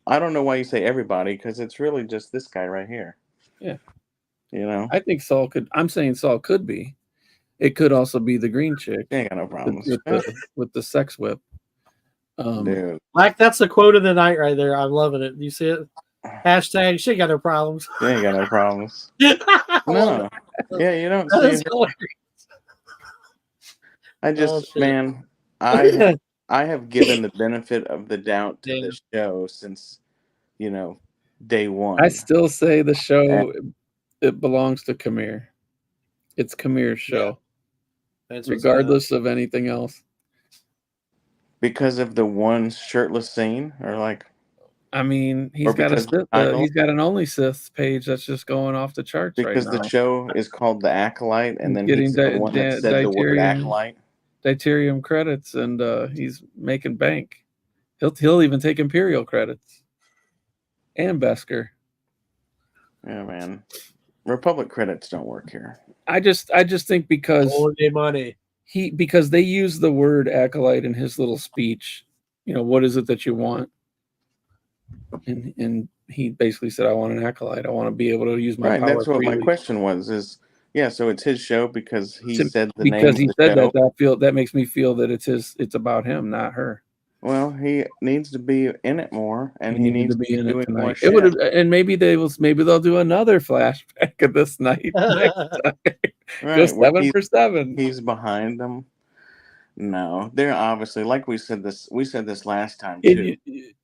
I don't know why you say everybody, because it's really just this guy right here. Yeah. I think Saul could. I'm saying Saul could be. It could also be the green chick. They ain't got no problems. with the sex whip. Dude. Like, that's the quote of the night right there. I'm loving it. You see it? Hashtag she got no problems. They ain't got no problems. No. Yeah, you don't That see is her. hilarious. I just, shit. man, I have given the benefit of the doubt to Damn. the show since, day one. I still say the show it belongs to Kamir. It's Kamir's show, regardless of anything else. Because of the one shirtless scene, or like. I mean, he's Or got because the title? he's got an Only Sith page that's just going off the charts right Because now. the show is called The Acolyte, and then Getting he's the one that said the word acolyte. Deuterium credits, and he's making bank. He'll even take Imperial credits and Beskar. Yeah, man. Republic credits don't work here. I just think because money. Because they use the word acolyte in his little speech. What is it that you want? And he basically said, I want an acolyte. I want to be able to use my power. That's what freely. my question was. So it's his show because he said the name because he of the said show. that makes me feel that it's about him, not her. Well, he needs to be in it more, and he needs to be in it tonight. more. It would have, and maybe they'll do another flashback of this night. Right, Go 7 for 7. He's behind them. No, they're obviously, like we said this last time too.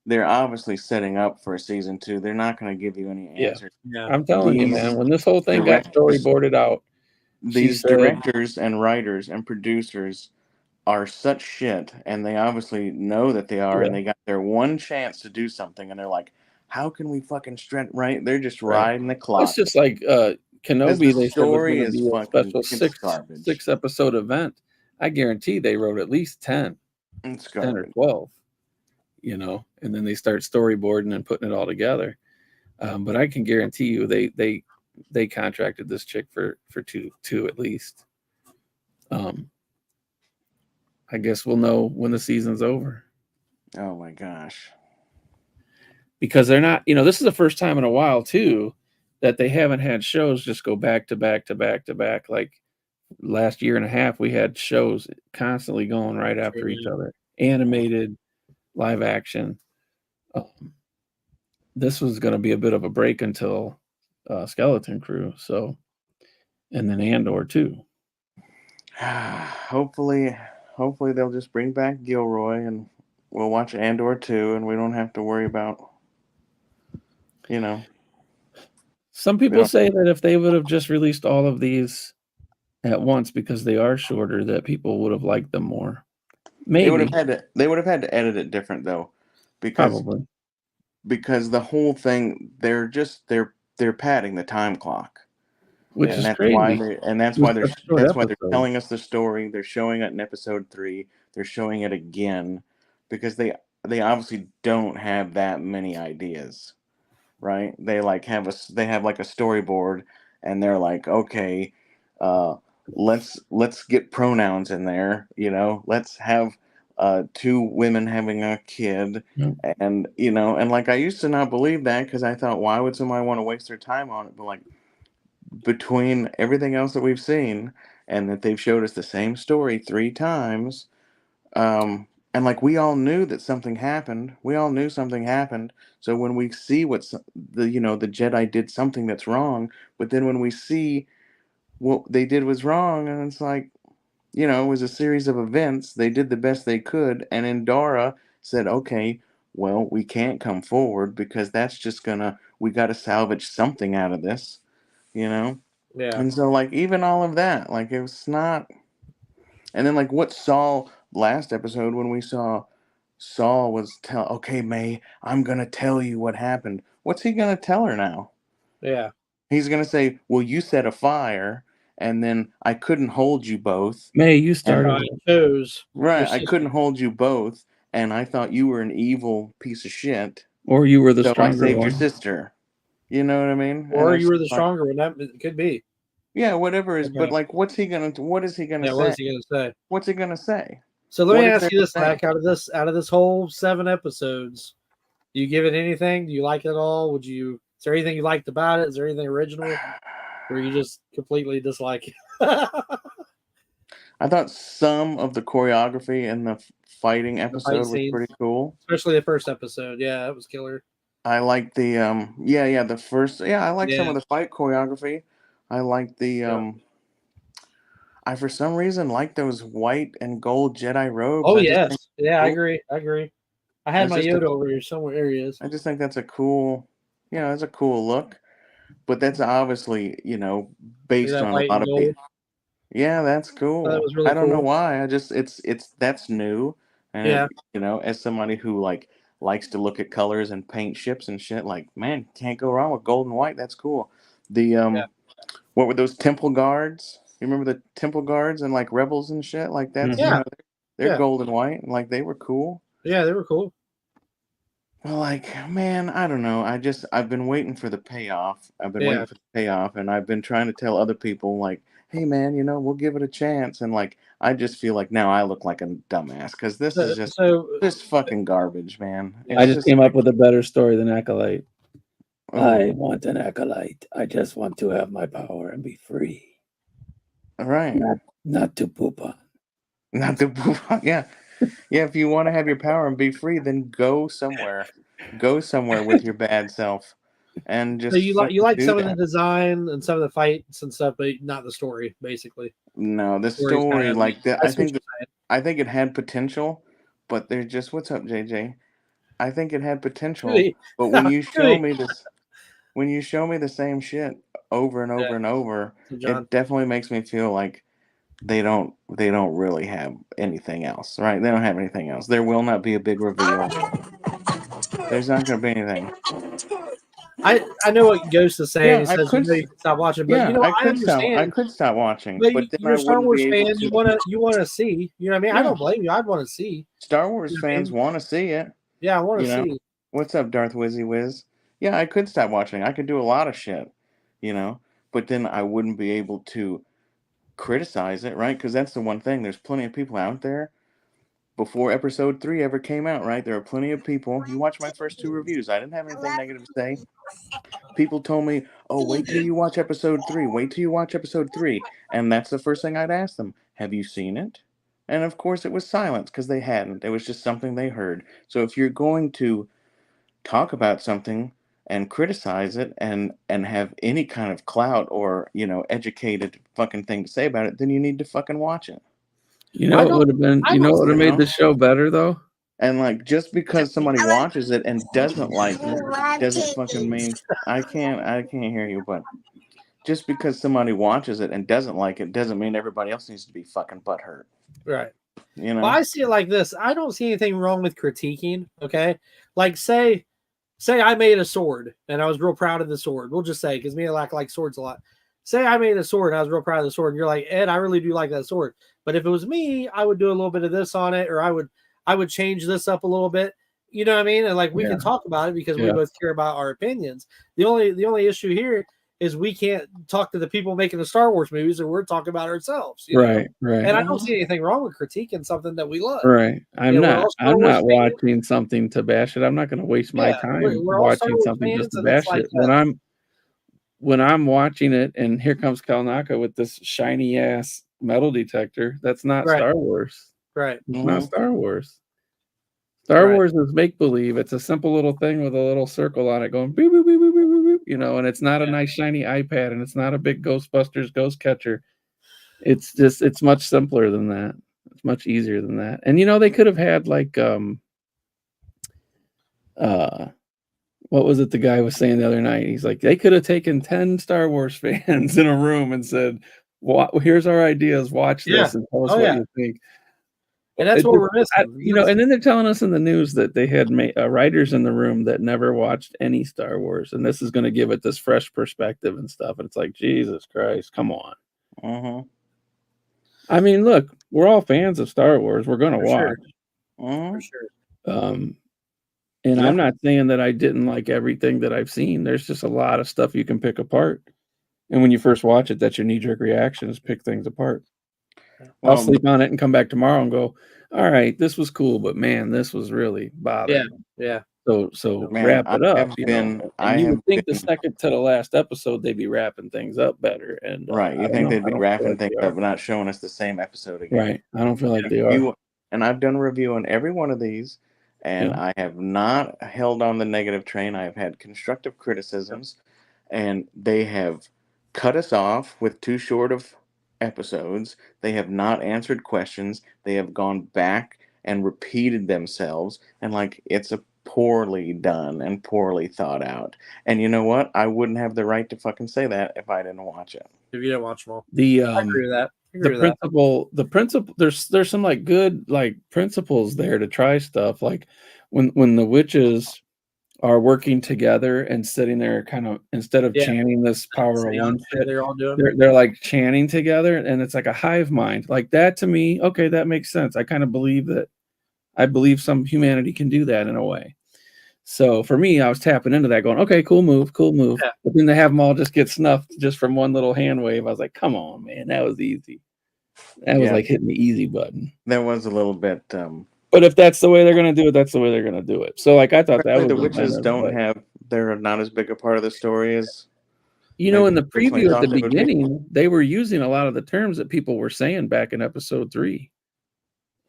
They're obviously setting up for a season 2. They're not going to give you any answers. Yeah. I'm telling you, man. When this whole thing got storyboarded out, these directors and writers and producers are such shit, and they obviously know that they are, and they got their one chance to do something, and they're like, how can we fucking stretch, right? They're just riding the clock. It's just like Kenobi, they said was going to be a special garbage. 6 episode event. I guarantee they wrote at least 10. It's 10 or 12, and then they start storyboarding and putting it all together. But I can guarantee you they contracted this chick for two at least. I guess we'll know when the season's over. Oh my gosh. Because they're not, this is the first time in a while too that they haven't had shows just go back to back to back to back. Like last year and a half, we had shows constantly going right after each other, animated, live action. This was going to be a bit of a break until Skeleton Crew. So, and then Andor too. Hopefully they'll just bring back Gilroy, and we'll watch Andor 2, and we don't have to worry about, Some We people don't- say that if they would have just released all of these at once because they are shorter, that people would have liked them more. They would Maybe, have had to. They would have had to edit it different though, because probably. the whole thing they're padding the time clock, Which Yeah. and is that's why crazy. they're Such short episodes. telling us the story. They're showing it in episode 3. They're showing it again because they obviously don't have that many ideas, right? They like they have like a storyboard, and they're like, okay, uh, let's get pronouns in there. Let's have 2 women having a kid, Yep. and and like I used to not believe that because I thought, why would somebody want to waste their time on it? But like between everything else that we've seen, and that they've showed us the same story 3 times, and like we all knew that something happened. We all knew something happened. So when we see the Jedi did something that's wrong, but then when we see what they did was wrong, and it's like, it was a series of events. They did the best they could, and Endara said, okay, well, we can't come forward because that's just we got to salvage something out of this, you know. Yeah. And so like even all of that, like it was not. And then like what Saul last episode when we saw Saul was okay, May, I'm gonna tell you what happened. What's he gonna tell her now? Yeah. He's gonna say, well, you set a fire, and then I couldn't hold you both. May, you And started I it. chose your right, I sister. couldn't hold you both, and I thought you were an evil piece of shit. Or you were the So I stronger saved one. your sister. You know what I mean? And Or it's you were the like, stronger one. That it could be. yeah, whatever is. Okay. But like, what is he gonna Yeah, say? what is he gonna say? What's he gonna say? So let What me is ask there you to this, say? Zach, out of this whole 7 episodes, do you give it anything? Do you like it at all? Is there anything you liked about it? Is there anything original? Or you just completely dislike it? I thought some of the choreography in the fighting The episode fight was scenes, pretty cool. especially the first episode. Yeah, it was killer. I like the the first I like some Yeah. of the fight choreography. I like the I for some reason like those white and gold Jedi robes. Oh I just think yes. Yeah, I cool. agree. I agree. I had It's my just Yoda over here somewhere. There he is. I just think that's a cool it's a cool look. But that's obviously, Look at based that on a white lot and of gold. people. Yeah, that's That cool. was really I don't know cool. why. I just it's that's new, and Yeah. as somebody who like likes to look at colors and paint ships and shit, like man, can't go wrong with gold and white. That's cool. The Yeah. what were those temple guards? You remember the temple guards and like rebels and shit? Like that's Mhm. Yeah. they're Yeah. gold and white, and like they were cool. Yeah, they were cool. Well, like, man, I don't know. I've been waiting for the payoff. I've been Yeah. waiting for the payoff, and I've been trying to tell other people, like, hey, man, we'll give it a chance. And like, I just feel like now I look like a dumbass because this is So just fucking garbage, man. Yeah. I It's just just came up like, with a better story than Acolyte. I oh, want an Acolyte. I just want to have my power and be free. all right, Not to poop on. not the yeah, yeah. If you want to have your power and be free, then go somewhere with your bad self, and So just you fucking like do some of the that. design and some of the fights and stuff, but not the story, basically. No, the Story's kind story, of like that, I see what you're saying. I think it had potential, but they're just what's up, JJ? I think it had potential, Really? but when you show Really? me this, when you show me the same shit over and over Yeah. and over, So John. it definitely makes me feel like they don't really have anything else, right? They don't have anything else. There will not be a big reveal. There's not going to be anything. I know what Ghost is saying. Yeah, He I says could. you can stop watching, but Yeah, I I understand. could stop watching, But but then you're I a Star wouldn't Wars be able fan. to. You wanna see. You know what I mean? I Yeah, don't blame you. I'd want to see. Star Wars You know what I fans mean? want to see it. Yeah, I want You to know, see. what's up, Darth Wizzy Wiz? Yeah, I could stop watching. I could do a lot of shit, but then I wouldn't be able to criticize it, right? Because that's the one thing. There's plenty of people out there before episode 3 ever came out, right? There are plenty of people. You watch my first 2 reviews. I didn't have anything negative to say. People told me, oh, wait till you watch episode 3. Wait till you watch episode 3. And that's the first thing I'd ask them. Have you seen it? And of course, it was silence because they hadn't. It was just something they heard. So if you're going to talk about something and criticize it and have any kind of clout or educated fucking thing to say about it, then you need to fucking watch it. You know what would have been? I You know don't what would have You made know? the show better though? And like, just because somebody watches it and doesn't like it, doesn't fucking mean I can't hear you. But just because somebody watches it and doesn't like it doesn't mean everybody else needs to be fucking butthurt. Right. You know. Well, I see it like this. I don't see anything wrong with critiquing. Okay, like say I made a sword and I was real proud of the sword. We'll just say, because me and like swords a lot. Say I made a sword and I was real proud of the sword, and you're like, Ed, I really do like that sword. But if it was me, I would do a little bit of this on it, or I would change this up a little bit. You know what I mean? And like we can talk about it because we both care about our opinions. The only issue here is we can't talk to the people making the Star Wars movies, and we're talking about ourselves. You know? Right. And I don't see anything wrong with critiquing something that we love. Right. I'm not Wars watching something to bash it. I'm not going to waste my time we're all Star watching Wars something just fans, to and it's bash like it. When I'm watching it and here comes Kalnaka with this shiny ass metal detector, that's not Star Wars. Right. It's not Star Wars. Star Wars is make believe. It's a simple little thing with a little circle on it going boop, boop, boop, boop, boop, boop, boop, you know, and it's not a nice shiny iPad, and it's not a big Ghostbusters ghost catcher. It's much simpler than that. It's much easier than that. And you know, they could have had like what was it the guy was saying the other night? He's like, they could have taken 10 Star Wars fans in a room and said, here's our ideas, watch this and tell us what you think. And that's what we're missing. You know, and then they're telling us in the news that they had writers in the room that never watched any Star Wars, and this is going to give it this fresh perspective and stuff. And it's like, Jesus Christ, come on. I mean, look, we're all fans of Star Wars. We're going to watch. For sure. And I'm not saying that I didn't like everything that I've seen. There's just a lot of stuff you can pick apart. And when you first watch it, that's your knee-jerk reaction, is pick things apart. I'll sleep on it and come back tomorrow and go, all right, this was cool, but man, this was really bothering. Yeah. So Man, wrap it up. I you have would think the second to the last episode they'd be wrapping things up better. And right, you think they'd be wrapping things up, but not showing us the same episode again. Right. I don't feel like they are. And I've done a review on every one of these, and I have not held on the negative train. I have had constructive criticisms, and they have cut us off with too short of episodes. They have not answered questions. They have gone back and repeated themselves, and like it's a poorly done and poorly thought out. And you know what? I wouldn't have the right to fucking say that if I didn't watch it. If you didn't watch them all, I agree with that. The principle, there's some like good like principles there to try stuff. Like when the witches are working together and sitting there kind of, instead of chanting this power of one shit, they're all doing they're like chanting together, and it's like a hive mind. Like that to me, okay, that makes sense. I kind of believe that. I believe some humanity can do that in a way. So for me, I was tapping into that going, okay, cool move. Yeah. But then they have them all just get snuffed just from one little hand wave. I was like, come on, man, that was easy. That was like hitting the easy button. That was a little bit but if that's the way they're going to do it, that's the way they're going to do it. So like, I thought that was the witches they're not as big a part of the story as, you know, in the preview at the beginning, they were using a lot of the terms that people were saying back in episode 3.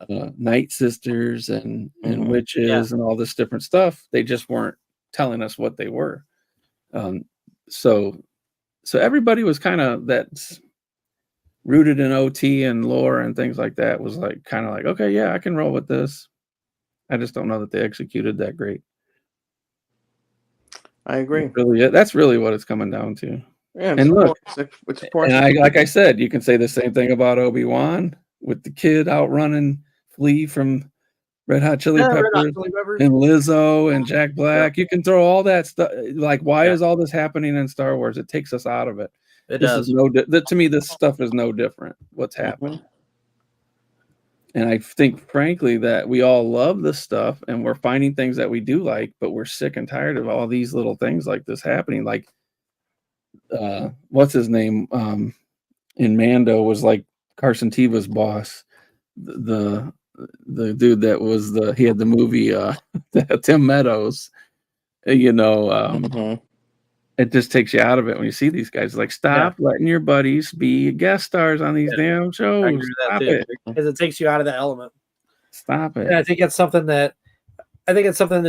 Night sisters and witches and all this different stuff. They just weren't telling us what they were. So everybody was kind of, that's rooted in OT and lore and things like that, was like kind of like, okay, yeah, I can roll with this. I just don't know that they executed that great. I agree. That's really what it's coming down to. Yeah, and look, and like I said, you can say the same thing about Obi-Wan with the kid outrunning Flea from Red Hot Chili Peppers and Lizzo and Jack Black. You can throw all that stuff. Like, why is all this happening in Star Wars? It takes us out of it. Is to me, this stuff is no different. What's happening? And I think, frankly, that we all love this stuff, and we're finding things that we do like, but we're sick and tired of all these little things like this happening. Like, what's his name? In Mando was like Carson Teva's boss. The dude that was he had the movie Tim Meadows, you know, it just takes you out of it when you see these guys. Like, stop letting your buddies be guest stars on these damn shows. I agree with that too, because it takes you out of the element. Stop it. And I think it's something that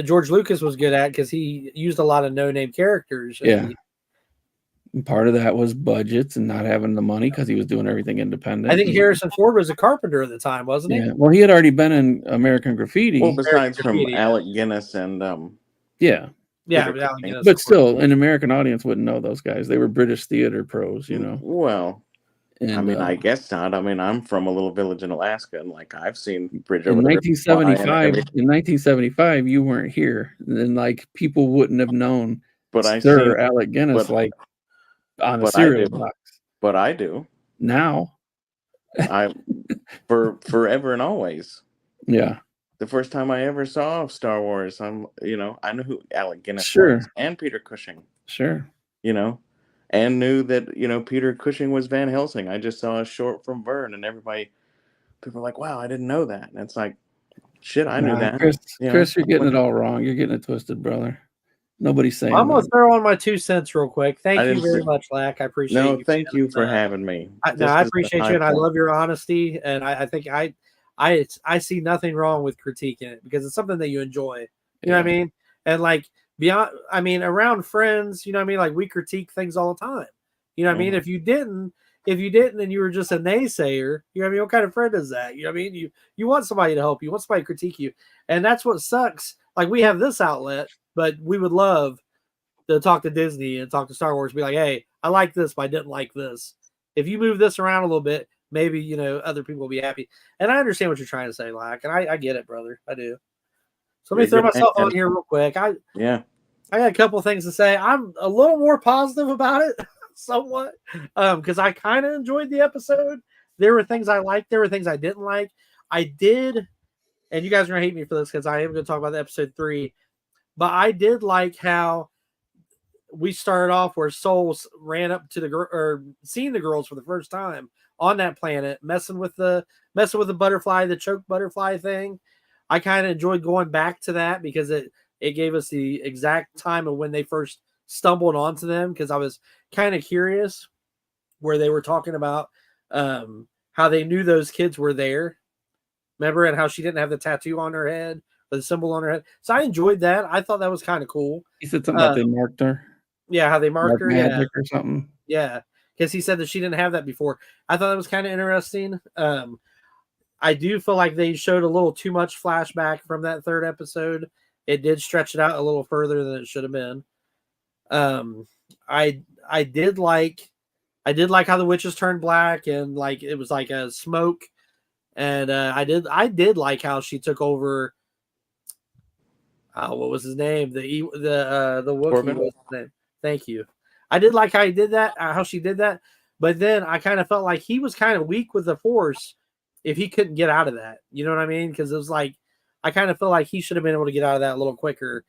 George Lucas was good at, because he used a lot of no-name characters. And part of that was budgets and not having the money because he was doing everything independent. I think Harrison Ford was a carpenter at the time, wasn't he? Yeah. Well, he had already been in American Graffiti. Well, besides from Graffiti, yeah. Alec Guinness and Yeah. Yeah, Peter yeah, Cushing. yes, But of course. still, an American audience wouldn't know those guys. They were British theater pros, you know. Well, And I mean, I guess not. I mean, I'm from a little village in Alaska, and like I've seen Bridge in over the River Kwai and 1975, everything, in 1975, you weren't here. And then, like, people wouldn't have known but I Sir seen, Alec Guinness, but like, on a but I cereal do, box. but I do. Now, I for forever and always. yeah, The first time I ever saw Star Wars, I knew who Alec Guinness Sure. was and Peter Cushing, sure. and knew that, Peter Cushing was Van Helsing. I just saw a short from Vern, and people were like, wow, I didn't know that. And it's like, shit, I knew Nah, that. Chris, You know, Chris, you're getting it all wrong. You're getting it twisted, brother. Nobody's saying I'm gonna that. throw on my 2 cents real quick. Thank I you didn't very say- much, Lack. I appreciate No, you. thank man. you for having me. No, This I is the appreciate high you, and I point. love your honesty. And I think I see nothing wrong with critiquing it because it's something that you enjoy. You know what I mean? And like beyond, I mean, around friends, you know what I mean? Like we critique things all the time. You know what I mean? Mhm. If you didn't, and you were just a naysayer, you know what I mean? What kind of friend is that? You know what I mean? You want somebody to help you, want somebody to critique you, and that's what sucks. Like we have this outlet, but we would love to talk to Disney and talk to Star Wars, be like, hey, I like this, but I didn't like this. If you move this around a little bit, maybe other people will be happy. And I understand what you're trying to say, Lack, and I get it, brother. I do. So let me You're throw a good myself man. on here real quick. Yeah. I got a couple things to say. I'm a little more positive about it, somewhat, because I kind of enjoyed the episode. There were things I liked. There were things I didn't like. I did, and you guys are gonna hate me for this because I am gonna talk about the episode 3. But I did like how we started off where Souls ran up to the girl or seeing the girls for the first time on that planet, messing with the butterfly, the choke butterfly thing. I kind of enjoyed going back to that because it gave us the exact time of when they first stumbled onto them, because I was kind of curious where they were talking about how they knew those kids were there. Remember, and how she didn't have the tattoo on her head or the symbol on her head. So I enjoyed that. I thought that was kind of cool. He said something about they marked her. Yeah, how they marked her. Yeah. Magic or something. Yeah, because he said that she didn't have that before. I thought that was kind of interesting. I do feel like they showed a little too much flashback from that 3rd episode. It did stretch it out a little further than it should have been. I did like how the witches turned black and like it was like a smoke, and I did like how she took over. What was his name? The Wookiee Corbin? was his name. Thank you. I did like how he did that, how she did that, but then I kind of felt like he was kind of weak with the Force if he couldn't get out of that. You know what I mean? Because it was like I kind of feel like he should have been able to get out of that a little quicker,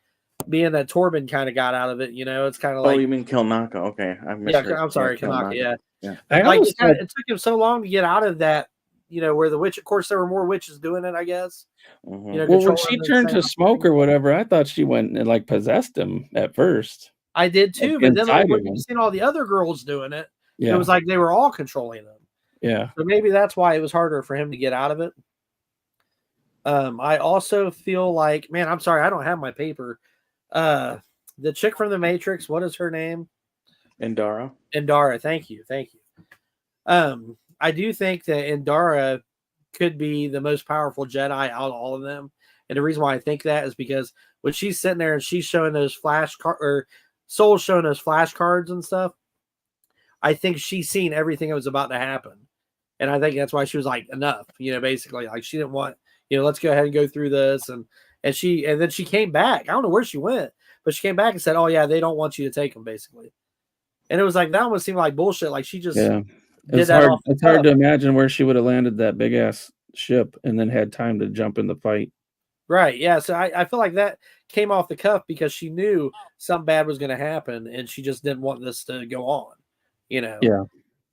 being that Torben kind of got out of it. It's kind of like, Oh, you mean Kilnaka? Okay, I yeah, I'm sorry, Kanaka. Yeah, I like always it took him so long to get out of that. Where the witch, of course, there were more witches doing it, I guess. Mhm. Well, when controlling she the turned to same smoke thing. or whatever, I thought she went and like possessed him at first. I did too, Like but then inside when of you him. seen all the other girls doing it, Yeah. it was like they were all controlling them. Yeah. So maybe that's why it was harder for him to get out of it. I also feel like, man, I'm sorry, I don't have my paper. The chick from the Matrix, what is her name? Indara. Indara. Thank you. I do think that Indara could be the most powerful Jedi out of all of them. And the reason why I think that is because when she's sitting there and she's showing those Soul's showing those flashcards and stuff, I think she's seen everything that was about to happen. And I think that's why she was like, enough, basically like she didn't want, let's go ahead and go through this. And then she came back. I don't know where she went, but she came back and said, oh yeah, they don't want you to take them, basically. And it was like, that almost seemed like bullshit. Like she just Yeah. did It's that hard. off the It's hard to cuff. imagine where she would have landed that big ass ship and then had time to jump in the fight. Right. Yeah. So I feel like that came off the cuff because she knew something bad was going to happen and she just didn't want this to go on, Yeah.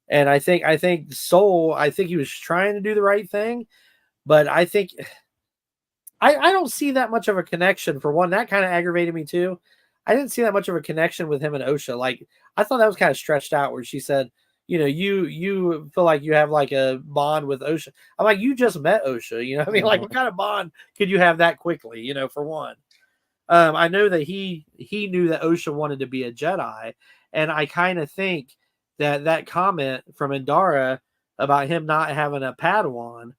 And I think Soul, I think he was trying to do the right thing, but I think I don't see that much of a connection. For one, that kind of aggravated me too. I didn't see that much of a connection with him and Osha. Like I thought that was kind of stretched out where she said, you feel like you have like a bond with Osha. I'm like, you just met Osha, what I mean? Like what kind of bond could you have that quickly, for one? I know that he knew that Osha wanted to be a Jedi, And I kind of think that comment from Indara about him not having a Padawan,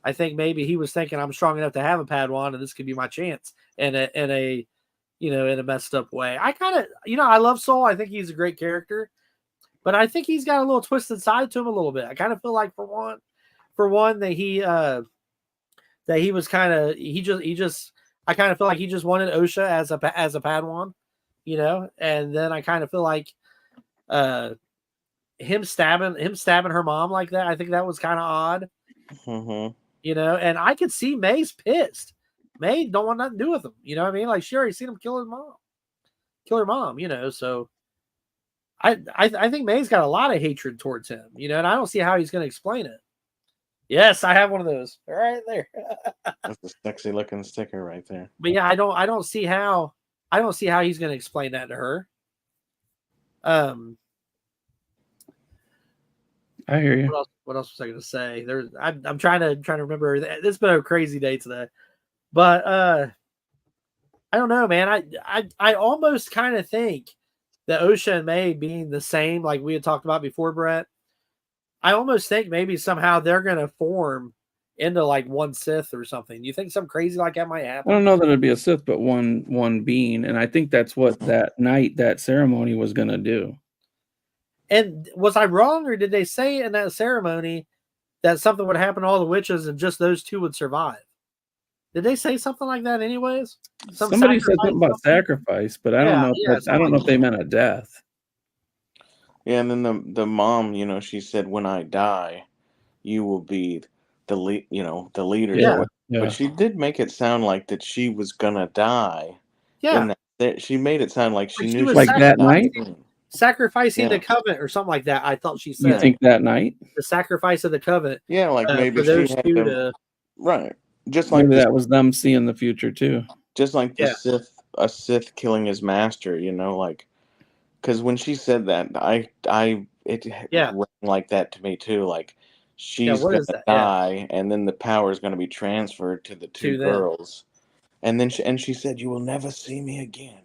I think maybe he was thinking I'm strong enough to have a Padawan and this could be my chance in a in a messed up way. I kind of, I love Soul. I think he's a great character, but I think he's got a little twisted side to him a little bit. I kind of feel like for one that he was kind of, I kind of feel like he just wanted Osha as a Padawan, and then I kind of feel like him stabbing her mom like that. I think that was kind of odd, and I could see May's pissed. May don't want nothing to do with him. You know what I mean? Like she already seen him kill her mom. So I think May's got a lot of hatred towards him. And I don't see how he's going to explain it. Yes, I have one of those right there. That's a sexy looking sticker right there. But yeah, I don't see how he's going to explain that to her. I hear you. What else was I going to say? I'm trying to remember. It's been a crazy day today, but I don't know, man. I almost kind of think that Osha and May being the same, like we had talked about before, Brett. I almost think maybe somehow they're going to form into like one Sith or something. You think something crazy like that might happen? I don't know that it'd be a Sith, but one being, and I think that's what that night, that ceremony was going to do. And was I wrong, or did they say in that ceremony that something would happen to all the witches and just those two would survive? Did they say something like that anyways? Somebody said something about sacrifice, but I don't know. I don't know if they meant a death. Yeah, and then the mom, she said, "When I die, you will be the leader." Yeah. But she did make it sound like that she was gonna die. Yeah. She made it sound like she knew was like that night. Sacrificing the covenant or something like that. I thought she said. You think that night? The sacrifice of the covenant. Yeah, like maybe for those she had two right. Just like maybe that was them seeing the future too. Just like a Sith killing his master, like, because when she said that, it rang like that to me too. Like she's gonna die, and then the power is gonna be transferred to the two girls, and then she said, "You will never see me again."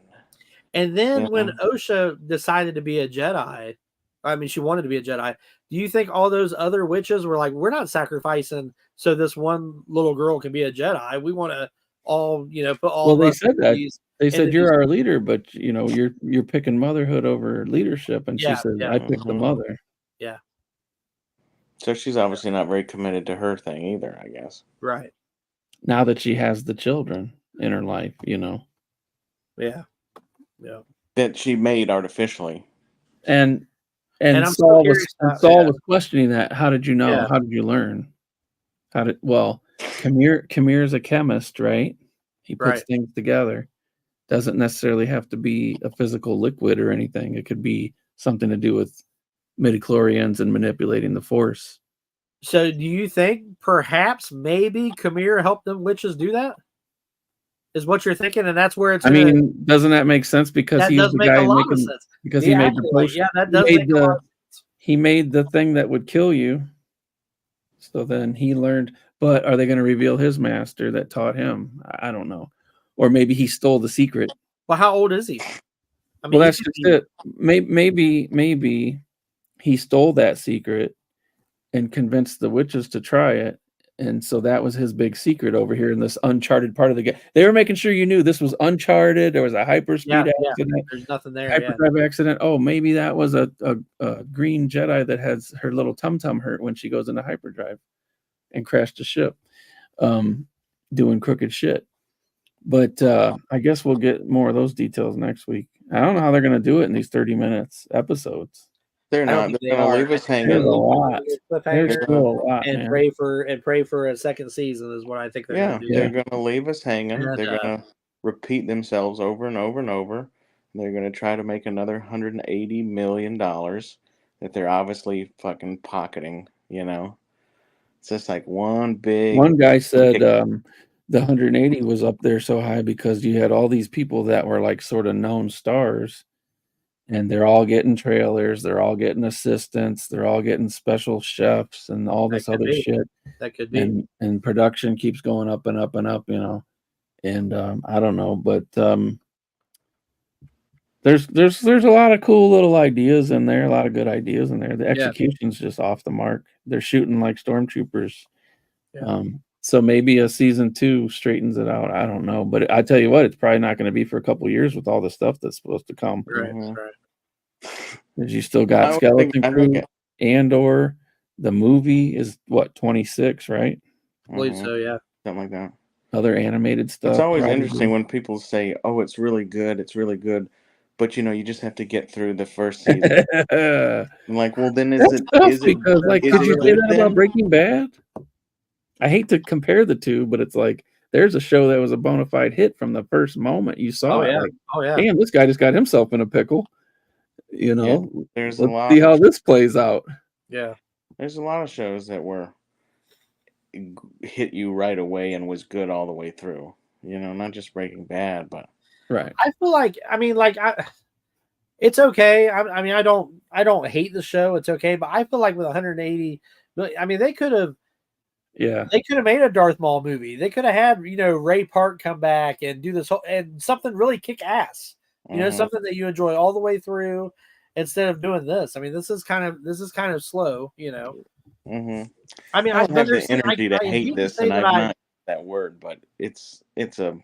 And then when Osha decided to be a Jedi, I mean, she wanted to be a Jedi. Do you think all those other witches were like, we're not sacrificing so this one little girl can be a Jedi? We want to all, put all. Well, they said that. They said you're our leader, but you're picking motherhood over leadership, and she said, "I picked the mother." Yeah. So she's obviously not very committed to her thing either, I guess. Right. Now that she has the children in her life, Yeah. Yeah. That she made artificially. And Saul was questioning that. How did you know? Yeah. How did you learn? Kamir is a chemist, right? He puts things together. Doesn't necessarily have to be a physical liquid or anything. It could be something to do with midichlorians and manipulating the force. So do you think perhaps maybe Kamir helped them witches do that? Is what you're thinking, and that's where it's. Doesn't that make sense? Because he's the guy making. Because he made the potion. Yeah, that does make a lot of sense. He made the thing that would kill you. So then he learned. But are they going to reveal his master that taught him? I don't know. Or maybe he stole the secret. Well, how old is he? I mean, well, that's just it. Maybe he stole that secret and convinced the witches to try it. And so that was his big secret over here in this uncharted part of the game. They were making sure you knew this was uncharted. There was a hyperspeed accident. There's nothing there. Hyperdrive accident. Oh, maybe that was a green Jedi that has her little tum-tum hurt when she goes into hyperdrive and crashed a ship doing crooked shit. But I guess we'll get more of those details next week. I don't know how they're going to do it in these 30 minutes episodes. They're not. They're going to leave us hanging. There's a lot. There's still a lot, and man. pray for a second season is what I think they're going to do. They're going to leave us hanging. They're going to repeat themselves over and over and over. They're going to try to make another $180 million that they're obviously fucking pocketing. It's just like one guy said the 180 was up there so high because you had all these people that were like sort of known stars. And they're all getting trailers. They're all getting assistants. They're all getting special chefs and all this other shit. That could be. And production keeps going up and up and up, And I don't know, but they're there's a lot of cool little ideas in there, a lot of good ideas in there. The Yeah. execution's just off the mark. They're shooting like stormtroopers. Yeah. So maybe a season 2 straightens it out. I don't know, but I tell you what, it's probably not going to be for a couple years with all the stuff that's supposed to come. Right. Mhm. Right. Because you still got Skeleton Crew, Andor. The movie is what, 26, right? I believe so. Yeah. Something like that. Other animated stuff. It's always probably. interesting when people say, "Oh, it's really good. It's really good," but you just have to get through the first season. I'm like, well, then That's tough because, like, is could it you say good that about then? Breaking Bad? I hate to compare the two, but it's like there's a show that was a bona fide hit from the first moment you saw it. Yeah. Like, Oh yeah. damn, this guy just got himself in a pickle. You know, there's let's a lot. see how this plays out. Yeah. There's a lot of shows that hit you right away and was good all the way through. Not just Breaking Bad, but right. I feel like it's okay. I mean, I don't hate the show. It's okay, but I feel like with 180 million, I mean, they could have made a Darth Maul movie. They could have had Ray Park come back and do this whole and something really kick ass. Something that you enjoy all the way through, instead of doing this. I mean, this is kind of slow. Mm-hmm. I mean, I don't have the energy to hate this, and I'm not not that word, but it's a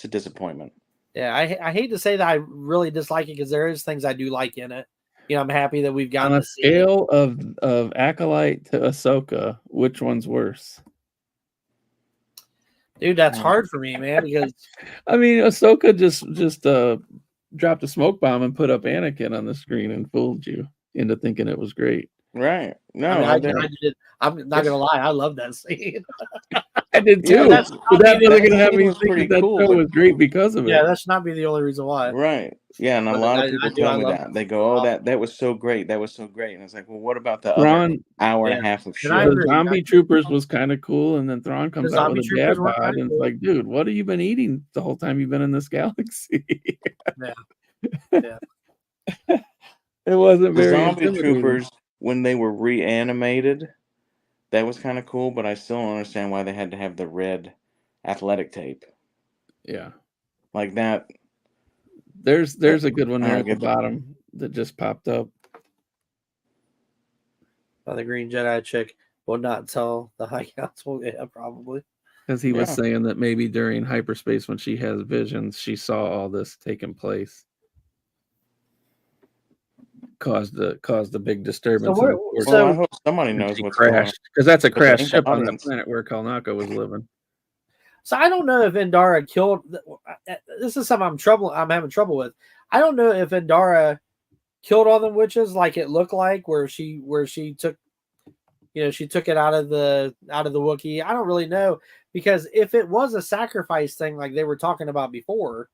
disappointment. Yeah, I hate to say that I really dislike it because there is things I do like in it. I'm happy that we've gotten on a to see scale of Acolyte to Ahsoka, which one's worse? Dude, that's hard for me, man, because I mean, Ahsoka just dropped a smoke bomb and put up Anakin on the screen and fooled you into thinking it was great. Right. No, I did. I'm not gonna lie, I love that scene. I did too. Yeah, but that wasn't gonna have me was think pretty that cool, show but- was great because of it. Yeah, that should not be the only reason why. Right. Yeah, and a But lot I of people do, I tell me love that. it. They go, "Oh, that was so great. That was so great." And it's like, well, what about the other Thrawn, hour and Yeah. a half of And I shit? agree. the Zombie Troopers was kind of cool, and then Thrawn comes out Zombie with a Troopers dad were bod, kinda and it's cool. like, dude, what have you been eating the whole time you've been in this galaxy? Yeah. It wasn't The very Zombie intimidating. Troopers, when they were reanimated, that was kind of cool, but I still don't understand why they had to have the red athletic tape. Yeah. Like that. There's a good one I there don't at the get bottom that just popped up. The Green Jedi chick will not tell the High Council. Yeah, probably. Because he was Yeah. saying that maybe during hyperspace, when she has visions, she saw all this taking place. Caused the big disturbance. So in the we're- force. Well, I hope somebody And knows she what's going on. crashed because that's a Because crashed ain't ship the on that audience- planet where Kalnaka was living. So I don't know if Endara killed. This is something I'm having trouble with. I don't know if Endara killed all the witches like it looked like, where she took, she took it out of the Wookiee. I don't really know, because if it was a sacrifice thing like they were talking about before,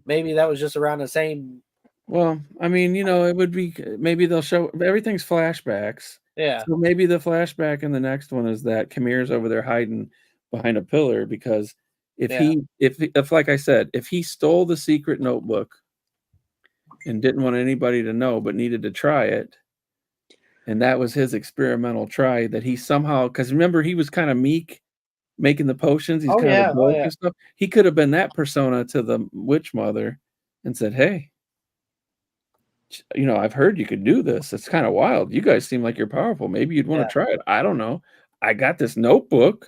maybe that was just around the same. Well, I mean, it would be maybe they'll show everything's flashbacks. Yeah. So maybe the flashback in the next one is that Kamir's over there hiding behind a pillar, because if like I said, if he stole the secret notebook and didn't want anybody to know but needed to try it, and that was his experimental try, that he somehow, because remember he was kind of meek making the potions, he's kind of broke and stuff. He could have been that persona to the witch mother and said, hey, I've heard you could do this. It's kind of wild. You guys seem like you're powerful. Maybe you'd want to try it. I don't know. I got this notebook.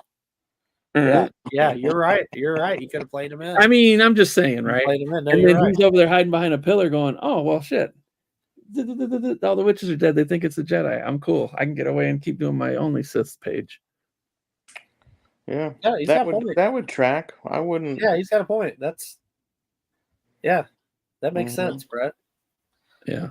Yeah, you're right. You're right. You could have played him in. I mean, I'm just saying, right? Played him in. No, And you're then right. he's over there hiding behind a pillar going, oh, well, shit. All the witches are dead. They think it's a Jedi. I'm cool. I can get away and keep doing my only Sith page. Yeah. Yeah, he's got a point. That would track. I wouldn't. Yeah, he's got a point. That makes sense, Brett. Yeah.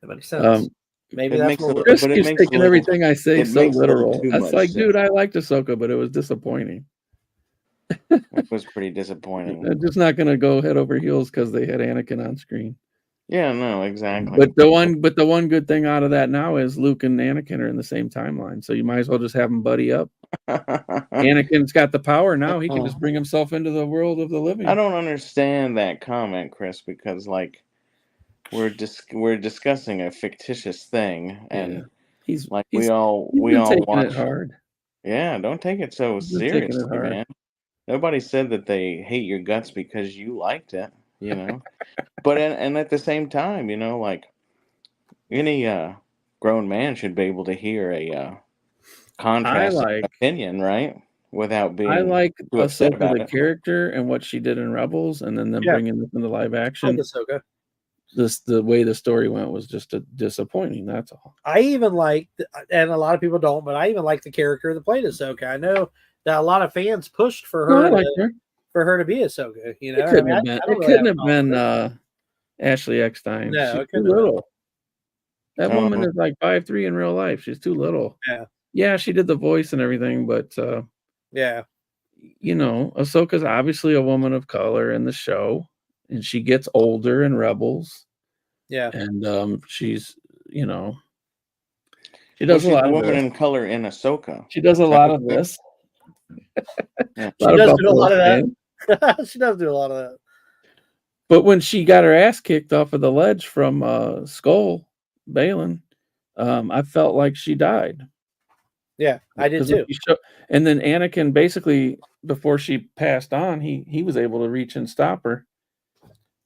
That makes sense. it Maybe that's makes what a- we're- Chris But it keeps makes taking a little- everything I say it so makes a little literal. too That's much like, sense. dude, I liked Ahsoka, but it was disappointing. It was pretty disappointing. I'm just not gonna go head over heels because they had Anakin on screen. Yeah, no, exactly. But the one good thing out of that now is Luke and Anakin are in the same timeline, so you might as well just have them buddy up. Anakin's got the power now; he can just bring himself into the world of the living. I don't understand that comment, Chris, because like we're discussing a fictitious thing, and He's like he's, we all he's been taking watch. it hard. Yeah, don't take it so He's been taking it seriously, hard. man. Nobody said that they hate your guts because you liked it. you know. But and at the same time, like any grown man should be able to hear a I contrasting like opinion, right? Without I being like too upset Ahsoka about the it. character and what she did in Rebels, and then them Yeah. bringing this into live Like action. Ahsoka. Just the way the story went was just disappointing. That's all. I even like, and a lot of people don't, but I even like the character that played Ahsoka. I know that a lot of fans pushed for No, I her like her. for her to be Ahsoka. You know, It I couldn't mean, have been. I don't It really have couldn't a have problem been with Ashley Eckstein. No, She's it too couldn't have been. little. That woman Uh, is like 5'3" in real life. She's too little. Yeah, Yeah, she did the voice and everything, but yeah, Ahsoka's obviously a woman of color in the show, and she gets older in Rebels, yeah. and she's you know she well, does a she's lot the of woman this. in color in Ahsoka. She does a Is that lot what of you mean? this. Yeah. A lot She of does do a Buffalo lot of fan. that. She does do a lot of that. But when she got her ass kicked off of the ledge from Skull Balin, I felt like she died. Yeah, I did Because too. and then Anakin basically before she passed on, he was able to reach and stop her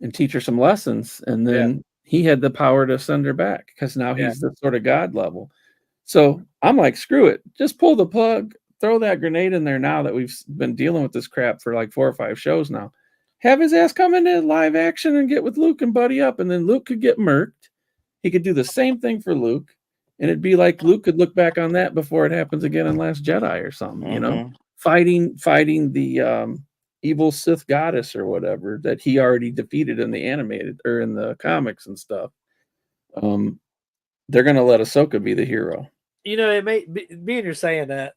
and teach her some lessons, and Yeah, then he had the power to send her back because now yeah, he's the sort of god level. So I'm like, screw it, just pull the plug, throw that grenade in there now that we've been dealing with this crap for like 4 or 5 shows now. Have his ass come into live action and get with Luke and buddy up, and then Luke could get murked. He could do the same thing for Luke, and it'd be like Luke could look back on that before it happens again in Last Jedi or something, Mm-hmm. fighting the evil Sith goddess or whatever that he already defeated in the animated or in the comics and stuff. They're gonna let Ahsoka be the hero. You know, it may being you're saying that,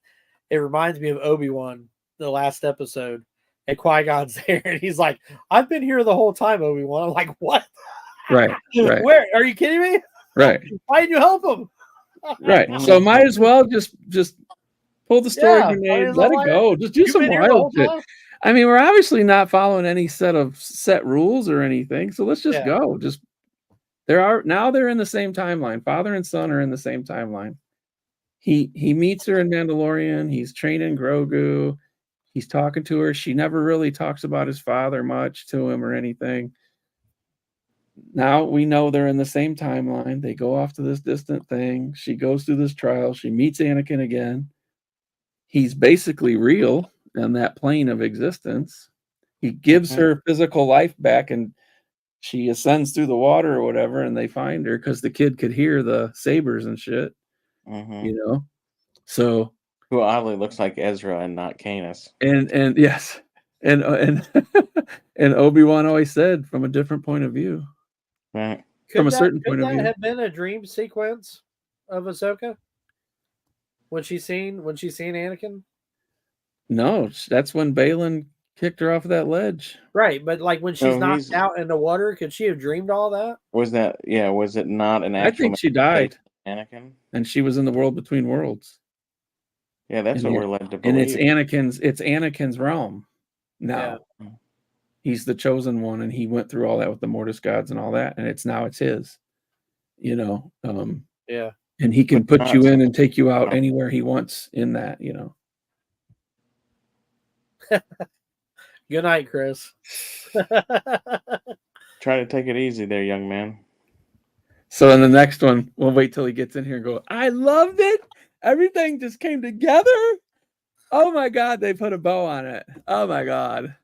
it reminds me of Obi-Wan, the last episode, and Qui-Gon's there, and he's like, "I've been here the whole time, Obi-Wan." I'm like, "What? Right. Where are you kidding me? Right. Why didn't you help him?" Right. Mhm. So might as well just pull the story Yeah, grenade, as let well it go. Just do You've some been here the wild whole shit. time. I mean, we're obviously not following any set rules or anything. So let's just Yeah. go. They're in the same timeline. Father and son are in the same timeline. He meets her in Mandalorian. He's training Grogu. He's talking to her. She never really talks about his father much to him or anything. Now we know they're in the same timeline. They go off to this distant thing. She goes through this trial. She meets Anakin again. He's basically real on that plane of existence. He gives Mhm. her physical life back, and she ascends through the water or whatever, and they find her because the kid could hear the sabers and shit, Mm-hmm. So, Who oddly looks like Ezra and not Canis. and yes, and and Obi-Wan always said from a different point of view, Right. from a certain Could point of that view. have been a dream sequence of Ahsoka when she's seen Anakin? No, that's when Balin kicked her off of that ledge. Right, but like when she's No, knocked out in the water, could she have dreamed all that? Was it not an I actual think she died, Anakin? and she was in the world between worlds. Yeah, that's And what it- we're led to And it's believe. Anakin's realm now. Yeah. He's the chosen one, and he went through all that with the Mortis gods and all that, and it's his. Yeah. And he can But put you not in and take you out so- anywhere he wants in that. Good night, Chris. Try to take it easy there, young man. So in the next one, we'll wait till he gets in here and go, I loved it. Everything just came together. Oh my God, they put a bow on it. Oh my God.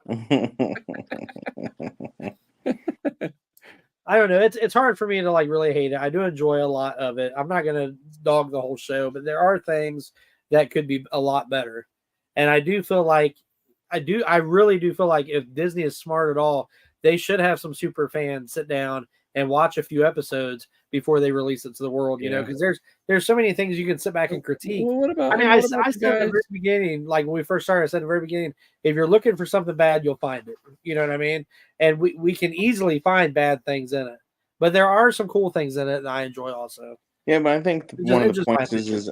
I don't know. It's hard for me to like really hate it. I do enjoy a lot of it. I'm not gonna dog the whole show, but there are things that could be a lot better. And I do feel like I really do feel like if Disney is smart at all, they should have some super fans sit down and watch a few episodes before they release it to the world, Yeah. because there's so many things you can sit back and critique. Well, what about? I mean, what I about said the at the guys? very beginning, like when we first started, I said at the very beginning, if you're looking for something bad, you'll find it. You know what I mean? And we can easily find bad things in it, but there are some cool things in it that I enjoy also. Yeah, but I think one of the just my points is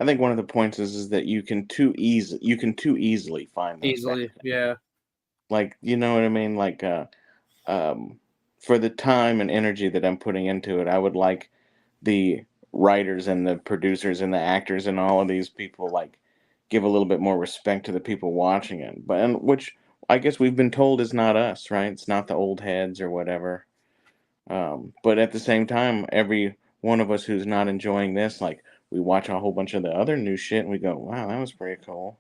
I think one of the points is that you can too easily find those Easily, bad. yeah, Like, you know what I mean? Like for the time and energy that I'm putting into it, I would like the writers and the producers and the actors and all of these people like give a little bit more respect to the people watching it. But and which I guess we've been told it's not us, right? It's not the old heads or whatever. But at the same time, every one of us who's not enjoying this, like we watch a whole bunch of the other new shit and we go, "Wow, that was pretty cool."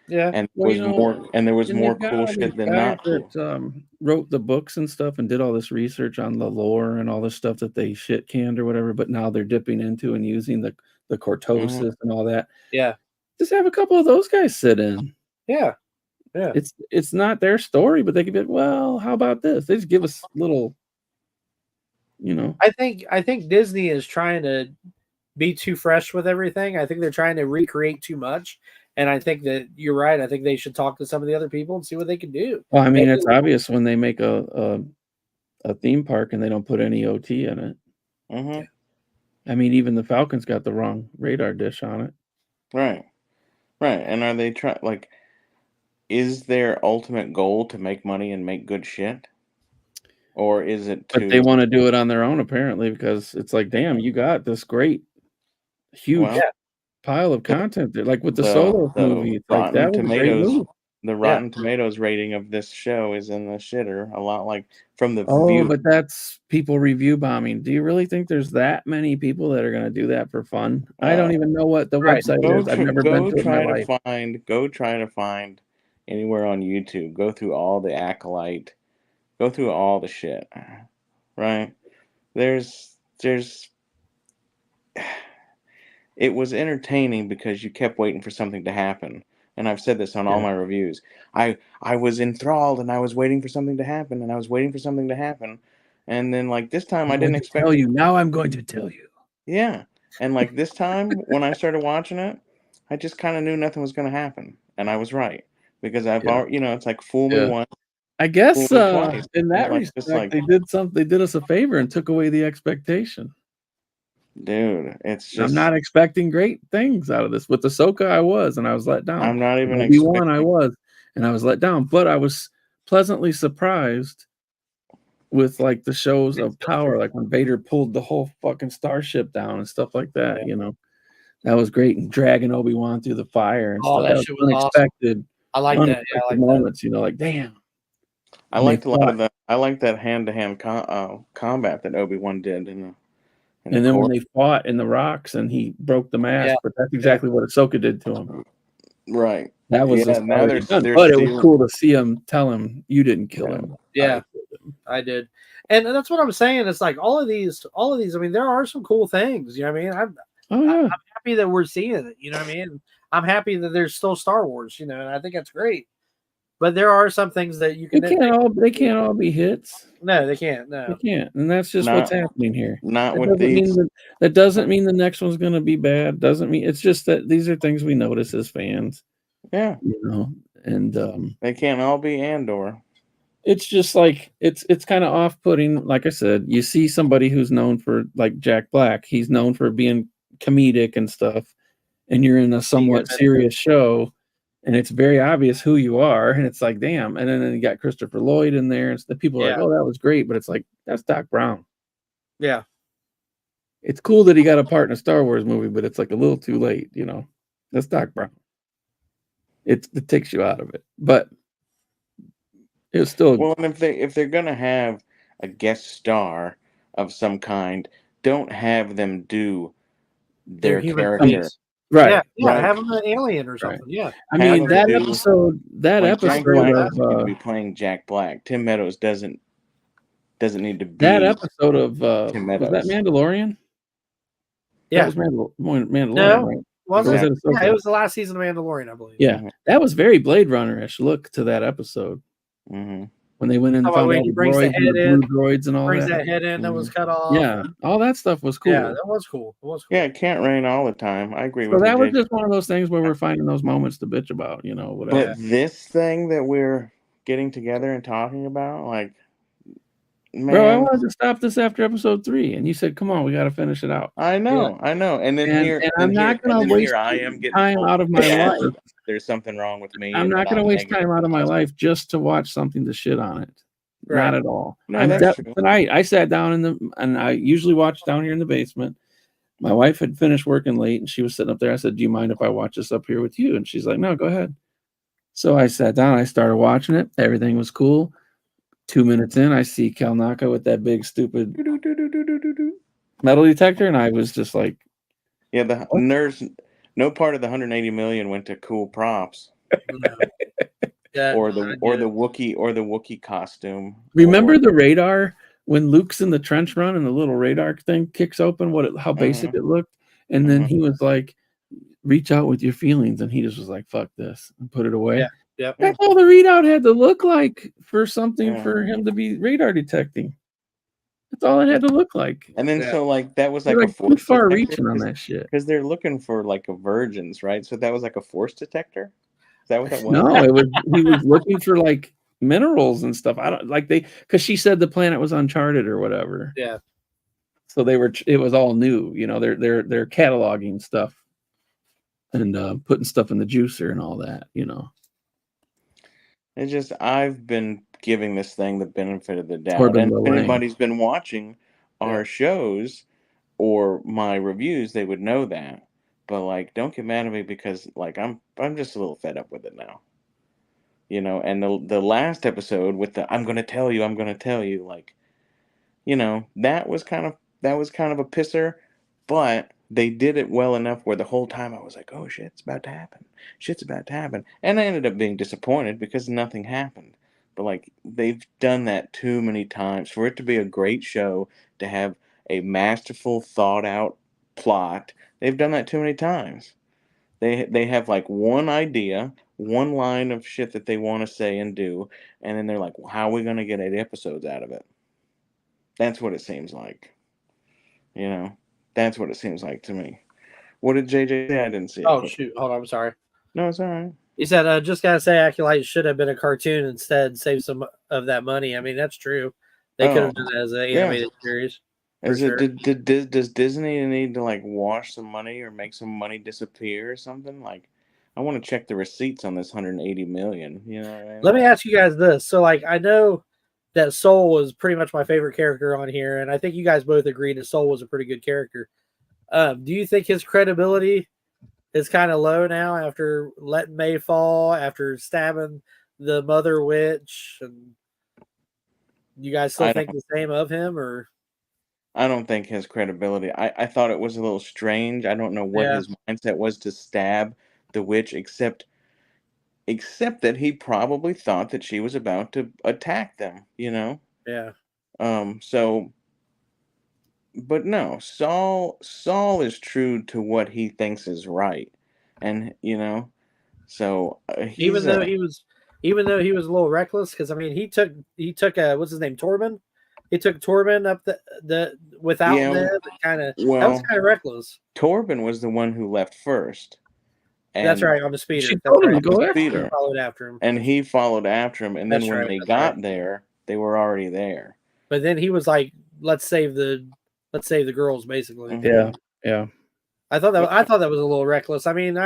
Yeah. And Well, you know, there was and more they've got cool all these shit than guys not cool. that wrote the books and stuff and did all this research on the lore and all this stuff that they shit canned or whatever, but now they're dipping into and using the cortosis and all that. Yeah. Just have a couple of those guys sit in. Yeah. Yeah. It's not their story, but they could be like, well, how about this? They just give us little, you know. I think Disney is trying to be too fresh with everything. I think they're trying to recreate too much. And I think that you're right. I think they should talk to some of the other people and see what they can do. Well, I mean, Maybe- it's obvious when they make a theme park and they don't put any OT in it. Mm-hmm. I mean, even the Falcons got the wrong radar dish on it. Right. And are they trying, like, is their ultimate goal to make money and make good shit? Or is it But to, they want to do it on their own, apparently, because it's like, damn, you got this great, huge well, pile of content there. Like with the Solo movie, it's like that was a great move. The Rotten Tomatoes rating of this show is in the shitter, a lot like from the Oh, view. but that's people review bombing. Do you really think there's that many people that are going to do that for fun? I don't even know what the website is. I've never been to it in my life. Go try to find anywhere on YouTube. Go through all the Acolyte. Go through all the shit. Right? There's it was entertaining because you kept waiting for something to happen. And I've said this on all my reviews. I was enthralled and I was waiting for something to happen and I was waiting for something to happen. And then like this time I didn't expect tell you. Now I'm going to tell you. Yeah. And like this time when I started watching it, I just kind of knew nothing was going to happen. And I was right. Because I've already, it's like fool me once. I guess fool me twice. in that Like, respect, just like, they did us a favor and took away the expectation. dude, it's just, I'm not expecting great things out of this. With Ahsoka, I was, and I was let down. I'm not even Obi-Wan, I was, and I was let down. But I was pleasantly surprised with like the shows of power, like when Vader pulled the whole fucking starship down and stuff like that. Yeah. You know, that was great. And dragging Obi-Wan through the fire and stuff. that shit was unexpected. awesome. I like that. Yeah, I like moments. You know, like damn. I liked a lot of that. I liked that hand-to-hand combat that Obi-Wan did and then when they fought in the rocks and he broke the mask, but that's exactly what Ahsoka did to him. Right. That was now they're but it was cool to see him tell him you didn't kill him. Yeah, I did. And that's what I'm saying. It's like all of these, I mean, there are some cool things. You know what I mean? I'm happy that we're seeing it. You know what I mean? I'm happy that there's still Star Wars, and I think that's great. But there are some things that you can. They can't all be hits. No, they can't. No, they can't, and that's just what's happening here. Not with these. That doesn't mean the next one's going to be bad. Doesn't mean it's just that these are things we notice as fans. Yeah, and they can't all be Andor. It's just like it's kind of off-putting. Like I said, you see somebody who's known for like Jack Black. He's known for being comedic and stuff, and you're in a somewhat serious show. And it's very obvious who you are, and it's like, damn. And then you got Christopher Lloyd in there, and the people are like, oh, that was great, but it's like that's Doc Brown. Yeah, it's cool that he got a part in a Star Wars movie, but it's like a little too late, That's Doc Brown. It takes you out of it, but it's still well. And if they're gonna have a guest star of some kind, don't have them do their character. Face. Right. Yeah. Have them an alien or something. Right. Yeah. I mean that episode. Jack Black need to be playing Jack Black. Tim Meadows doesn't need to be. That episode of Tim was that Mandalorian? Yeah, that was Mandalorian. No, right? Was it? Yeah, it was the last season of Mandalorian, I believe. Yeah, that was very Blade Runner-ish look to that episode. Mm-hmm. When they went in and found all the droids and the blue droids and all brings that. That head in that was cut off. Yeah, all that stuff was cool. Yeah, that was cool. Yeah, it can't rain all the time. I agree with you. So that was just one of those things where we're finding those moments to bitch about, whatever. But this thing that we're getting together and talking about, like, man, bro, I wanted to stop this after episode 3, and you said, "Come on, we got to finish it out." I know. And then I'm not going to waste time out of my life. There's something wrong with me. I'm not going to waste time out of my life just to watch something to shit on it. Right. Not at all. No, that's true. Tonight I sat down and I usually watch down here in the basement. My wife had finished working late and she was sitting up there. I said, "Do you mind if I watch this up here with you?" And she's like, "No, go ahead." So I sat down, I started watching it. Everything was cool. 2 minutes in, I see Kalnaka with that big stupid metal detector, and I was just like, Yeah, the What? nerds. No part of the 180 million went to cool props No. Yeah, or I the get it. Wookiee costume. remember the radar when Luke's in the trench run and the little radar thing kicks open, how basic it looked? And then he was like, reach out with your feelings, and he just was like, fuck this, and put it away. Yeah. Yep. That's all the readout had to look like for something Yeah. for him to be radar detecting. That's all it had to look like. And then Yeah. so like that was You're like a like too force far detector reaching on that shit. because they're looking for like a virgins, right? So that was like a force detector. Is that what that was? No, he was looking for like minerals and stuff. I don't like because she said the planet was uncharted or whatever. Yeah. So it was all new, they're cataloging stuff and putting stuff in the juicer and all that, It's just I've been giving this thing the benefit of the doubt, Corbin and if Lane. anybody's been watching our shows or my reviews, they would know that. But like, don't get mad at me because like I'm just a little fed up with it now. And the last episode with the I'm gonna tell you, like, that was kind of a pisser, but they did it well enough where the whole time I was like, oh shit, it's about to happen. Shit's about to happen. And I ended up being disappointed because nothing happened. But like they've done that too many times for it to be a great show, to have a masterful, thought out plot. They've done that too many times. They have like one idea, one line of shit that they want to say and do, and then they're like, well, how are we gonna get 8 episodes out of it? That's what it seems like. That's what it seems like to me. What did JJ say? I didn't see it. Oh shoot! Hold on, I'm sorry. No, it's all right. He said, "Just gotta say, Acolyte should have been a cartoon instead. Save some of that money." I mean, that's true. They could have done it as an animated series. Is sure. it does Disney need to like wash some money or make some money disappear or something? Like, I want to check the receipts on this 180 million. You know what I mean? Let me ask you guys this. So, like, I know that Soul was pretty much my favorite character on here, and I think you guys both agreed that Soul was a pretty good character. Do you think his credibility is kind of low now after letting May fall, after stabbing the mother witch? And you guys still think the same of him, or? I don't think his credibility. I thought it was a little strange. I don't know what his mindset was to stab the witch, except that he probably thought that she was about to attack them. Yeah. So, but no, Saul is true to what he thinks is right, and so Even though he was a little reckless, because I mean he took what's his name, Torben. He took Torben up the without them. Kind of that was kind of reckless. Torben was the one who left first. And that's right, on the speeder. She told him to go after him. Followed after him, and he followed after him. And then when they got there, they were already there. But then he was like, "Let's save the girls," basically. Yeah, yeah. I thought that was a little reckless. I mean,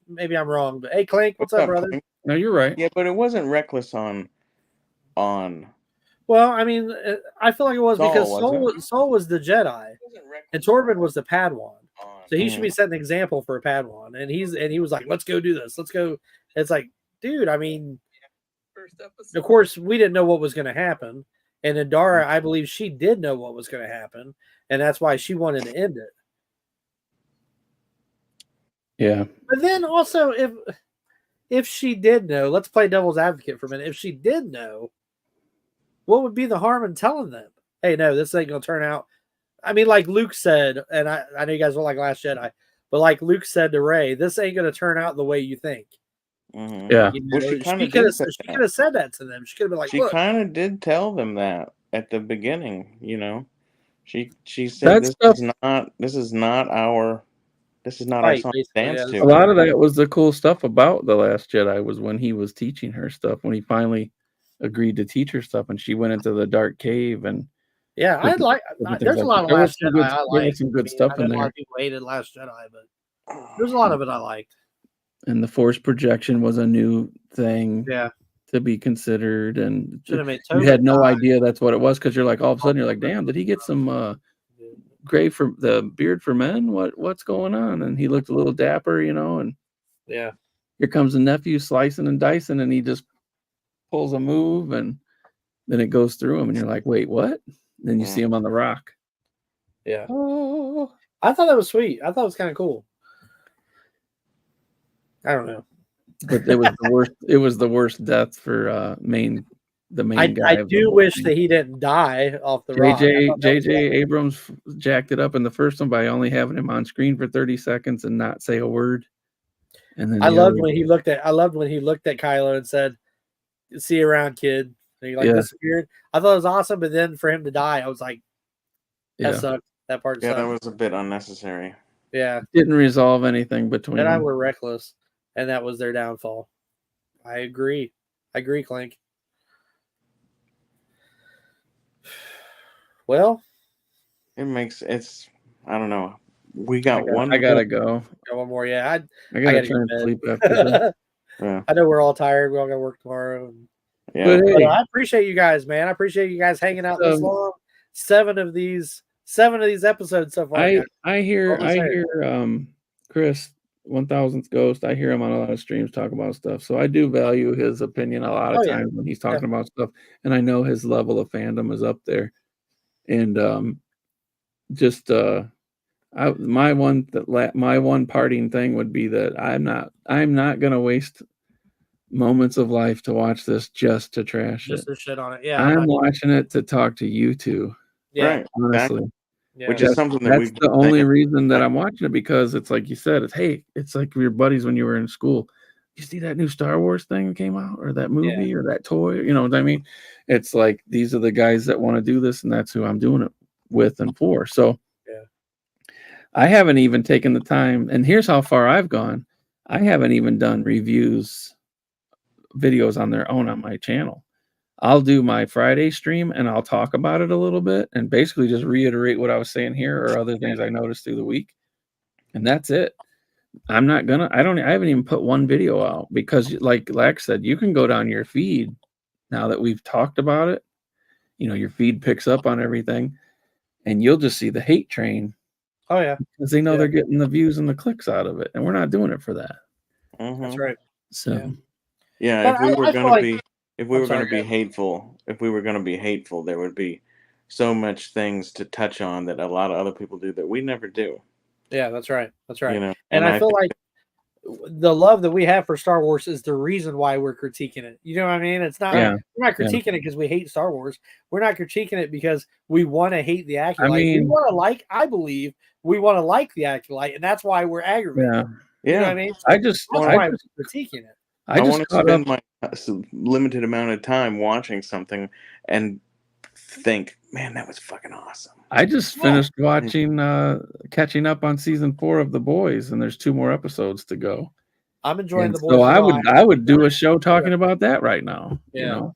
maybe I'm wrong, but hey, Clank, what's up, brother? Clank? No, you're right. Yeah, but it wasn't reckless on. Well, I mean, I feel like it was because Saul was the Jedi, and Torben was the Padawan. So he should be setting an example for a Padawan, and he was like, "Let's go do this. Let's go." It's like, dude, I mean, of course we didn't know what was going to happen, and Adara, I believe she did know what was going to happen, and that's why she wanted to end it. Yeah, but then also if she did know, let's play devil's advocate for a minute. If she did know, what would be the harm in telling them, "Hey, no, this ain't gonna turn out"? I mean, like Luke said, and I know you guys don't like Last Jedi, but like Luke said to Rey, this ain't going to turn out the way you think. Mm-hmm. Yeah. Well, she could have said that to them. She could have been like, she kind of did tell them that at the beginning. She said this is not our song to dance to. A lot of that was the cool stuff about The Last Jedi was when he was teaching her stuff, when he finally agreed to teach her stuff, and she went into the dark cave and. Yeah, I'd like. There's a lot of Last Jedi I like. There was some good stuff in there. A lot of people hated Last Jedi, but there's a lot of it I liked. And the Force projection was a new thing, to be considered, and you had no idea that's what it was because you're like, all of a sudden you're like, damn, did he get some gray for the beard for men? What's going on? And he looked a little dapper, and yeah. here comes the nephew slicing and dicing, and he just pulls a move, and then it goes through him, and you're like, wait, what? Then you see him on the rock. Yeah. Oh, I thought that was sweet. I thought it was kind of cool. I don't know. but it was the worst. It was the worst death for the main guy. I of the do whole wish thing. that he didn't die off the rock. JJ Abrams jacked it up in the first one by only having him on screen for 30 seconds and not say a word. And then I loved when he looked at Kylo and said, "See you around, kid." And he disappeared. I thought it was awesome, but then for him to die, I was like, that sucked. That part sucked. Yeah, that was a bit unnecessary. Yeah. Didn't resolve anything between Jedi them. were reckless, and that was their downfall. I agree, Clink. Well, I don't know. We got one. I gotta go. Got one more. Yeah, I gotta try and sleep after this. Yeah. I know we're all tired. We all got to work tomorrow. Yeah. But hey, I appreciate you guys, man. I appreciate you guys hanging out this long. 7 of these episodes so far. I hear Chris 1000th Ghost. I hear him on a lot of streams talk about stuff. So I do value his opinion a lot of times when he's talking about stuff, and I know his level of fandom is up there. And my one parting thing would be that I'm not gonna waste moments of life to watch this just to trash just it. to shit on it. Yeah, I'm watching it to talk to you two. Yeah, right. Honestly. Exactly. Yeah. Which is something that's the only reason that I'm watching it, because it's like you said, it's like your buddies when you were in school. You see that new Star Wars thing that came out, or that movie, or that toy, you know what I mean? It's like, these are the guys that want to do this, and that's who I'm doing it with and for. So I haven't even taken the time, and here's how far I've gone. I haven't even done videos on their own on my channel. I'll do my Friday stream and I'll talk about it a little bit and basically just reiterate what I was saying here or other things I noticed through the week. And that's it. I haven't even put one video out because, like Lex said, you can go down your feed now that we've talked about it. You know, your feed picks up on everything and you'll just see the hate train. Oh, yeah. Because they know they're getting the views and the clicks out of it. And we're not doing it for that. Mm-hmm. That's right. So, if we were going to be hateful, there would be so much things to touch on that a lot of other people do that we never do. Yeah, that's right. That's right. You know, and I feel like the love that we have for Star Wars is the reason why we're critiquing it. You know what I mean? It's not we're not critiquing it because we hate Star Wars. We're not critiquing it because we want to hate the Acolyte. We want to I believe we want to like the Acolyte, and that's why we're aggravated. Yeah. You know what I mean? That's why we're critiquing it. I want to spend my limited amount of time watching something and think, man, that was fucking awesome. I just finished watching, catching up on season 4 of The Boys, and there's 2 more episodes to go. I'm enjoying The Boys. So I would do a show talking about that right now. Yeah. You know?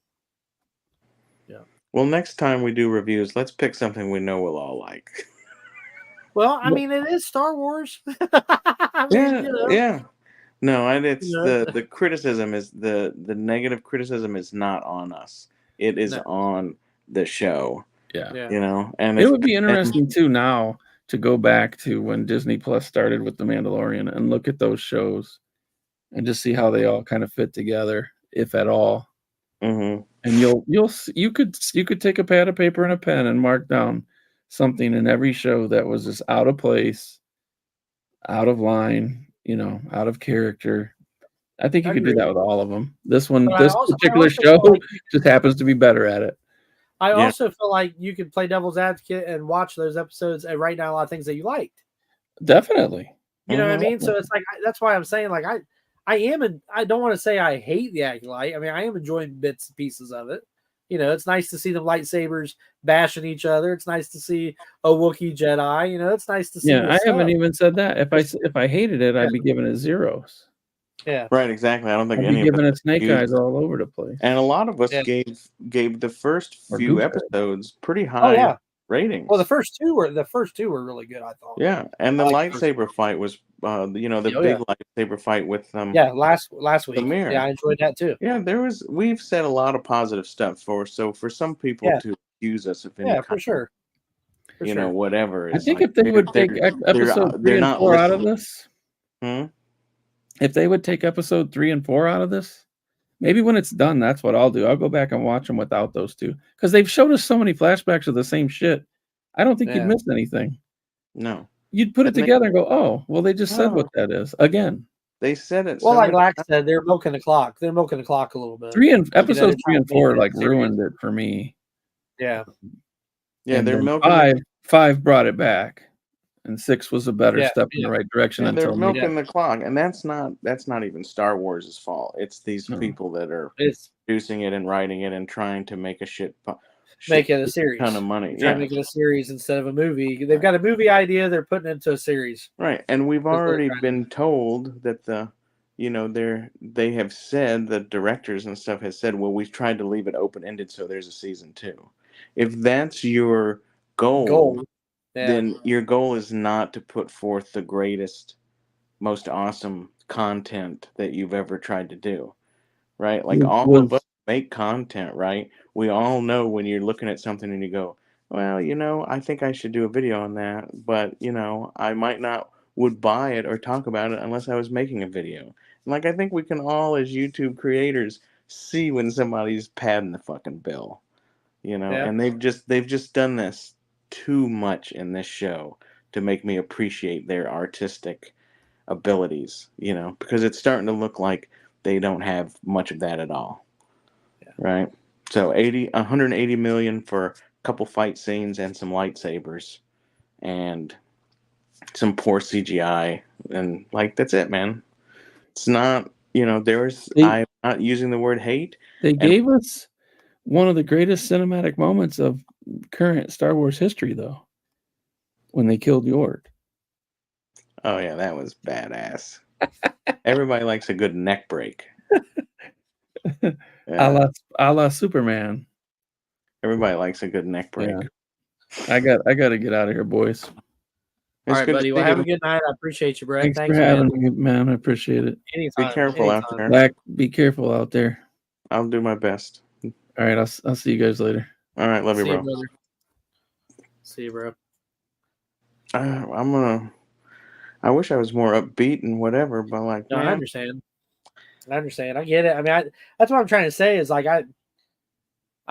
Yeah. Well, next time we do reviews, let's pick something we know we'll all like. Well, I mean, it is Star Wars. Yeah. No, and it's the criticism is the negative criticism is not on us. It is on the show. Yeah. You know, and it would be interesting too now to go back to when Disney Plus started with The Mandalorian and look at those shows and just see how they all kind of fit together, if at all. Mm-hmm. And you could take a pad of paper and a pen and mark down something in every show that was just out of place, out of line, you know, out of character. I think you could do that with all of them. This particular show just happens to be better at it. I also feel like you could play devil's advocate and watch those episodes and write down a lot of things that you liked. Definitely. You know what I mean? So it's like, that's why I'm saying, like, I don't want to say I hate the Acolyte. I mean, I am enjoying bits and pieces of it. You know, it's nice to see the lightsabers bashing each other. It's nice to see a Wookiee Jedi. You know, it's nice to see. Yeah, I haven't even said that. If I hated it, I'd be giving it zeros. Yeah. Right. Exactly. I don't think I'd any be giving of it snake eyes all over the place. And a lot of us gave the first few episodes pretty high ratings. Well, the first two were really good, I thought. Yeah, and the lightsaber fight was, big lightsaber fight with them. Last week. Amir. Yeah, I enjoyed that too. Yeah, we've said a lot of positive stuff for some people to accuse us of any for sure. You know, whatever. I think if they would take episode 3 and 4 out of this, if they would take episode 3 and 4 out of this, maybe when it's done, that's what I'll do. I'll go back and watch them without those two because they've showed us so many flashbacks of the same shit. I don't think you'd Yeah. miss anything. No. You'd put it And they- together and go, oh, well, they just said Oh. what that is again. They said it. Well, so like many Lax times. said, they're milking the clock. They're milking the clock a little bit. Episode 3 and 4 like series. ruined it for me. Yeah. Yeah, And they're then milking. five brought it back, and 6 was a better Yeah, step in the right direction Yeah, they're until milking the clock, and that's not even Star Wars' fault. It's these No. people that are It's producing it and writing it and trying to make a make it a series. ton of money. Try Yeah, to make it a series instead of a movie. They've got a movie idea. They're putting it into a series. right. And we've That's what they're already trying to been told that they have said, the directors and stuff has said, well, we've tried to leave it open ended so there's a season 2. If that's your goal. Yeah. Then your goal is not to put forth the greatest, most awesome content that you've ever tried to do, right? Like all of us make content, right? We all know when you're looking at something and you go, well, I think I should do a video on that, but I might not would buy it or talk about it unless I was making a video. And like I think we can all, as YouTube creators, see when somebody's padding the fucking bill, Yeah. and they've just done this too much in this show to make me appreciate their artistic abilities, because it's starting to look like they don't have much of that at all. Yeah. Right? So 180 million for a couple fight scenes and some lightsabers and some poor CGI, and like that's it, man. It's not, I'm not using the word hate. They gave us one of the greatest cinematic moments of current Star Wars history, though, when they killed Yord. Oh yeah, that was badass. Everybody likes a good neck break. Yeah. A la Superman. Everybody likes a good neck break. Yeah. I got to get out of here, boys. All right, buddy. Well, have a good night. I appreciate you, Brett. Thanks for having me, man. I appreciate it. Anytime. Be careful out there. Black, be careful out there. I'll do my best. All right, I'll see you guys later. All right, love you, bro. Brother. See you, bro. I wish I was more upbeat and whatever, but like, no, man. I understand. I get it. I mean, that's what I'm trying to say is like I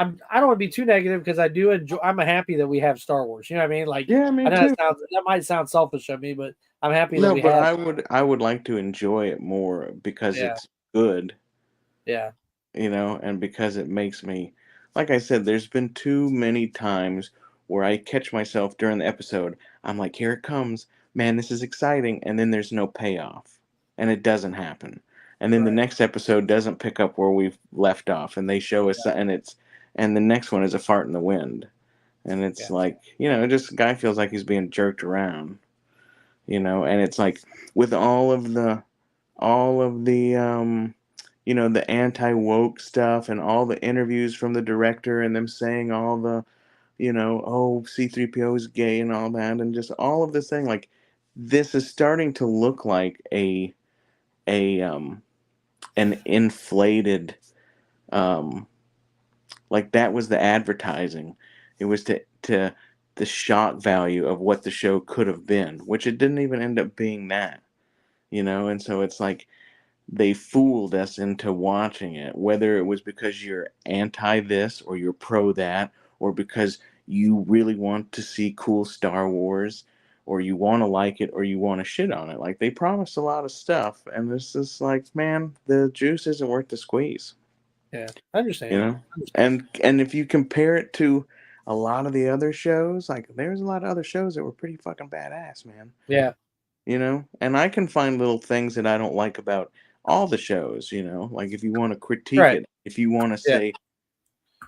don't want to be too negative because I do enjoy. I'm happy that we have Star Wars. You know what I mean? Like, yeah, me I know too. That might sound selfish of me, but I'm happy that we have. I would like to enjoy it more because it's good. Yeah. And because it makes me, like I said, there's been too many times where I catch myself during the episode. I'm like, here it comes, man, this is exciting, and then there's no payoff, and it doesn't happen. And then the next episode doesn't pick up where we've left off, and they show us, and the next one is a fart in the wind, and it's like, just guy feels like he's being jerked around, and it's like with all of the the anti-woke stuff and all the interviews from the director and them saying all the, oh, C-3PO is gay and all that, and just all of this thing, like this is starting to look like an inflated, like that was the advertising. It was to the shock value of what the show could have been, which it didn't even end up being that, and so it's like they fooled us into watching it, whether it was because you're anti this or you're pro that, or because you really want to see cool Star Wars, or you want to like it, or you want to shit on it. Like they promised a lot of stuff, and this is like, man, the juice isn't worth the squeeze. Yeah, I understand. And if you compare it to a lot of the other shows, like there's a lot of other shows that were pretty fucking badass, man. Yeah. And I can find little things that I don't like about all the shows, like if you want to critique it, if you want to say,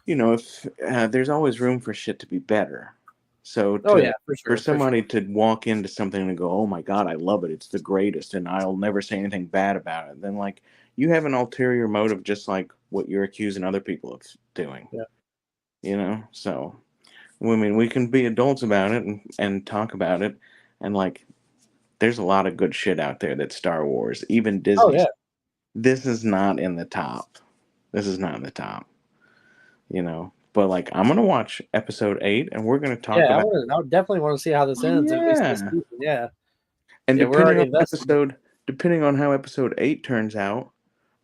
if there's always room for shit to be better. So for somebody to walk into something and go, oh my God, I love it, it's the greatest, and I'll never say anything bad about it, then like you have an ulterior motive, just like what you're accusing other people of doing. So I mean, we can be adults about it and talk about it, and like there's a lot of good shit out there that's Star Wars, even Disney. Oh, yeah. This is not in the top. But like I'm gonna watch episode 8, and we're gonna talk about. I would definitely want to see how this ends. Yeah. At least this season. Yeah. And depending depending on how episode 8 turns out,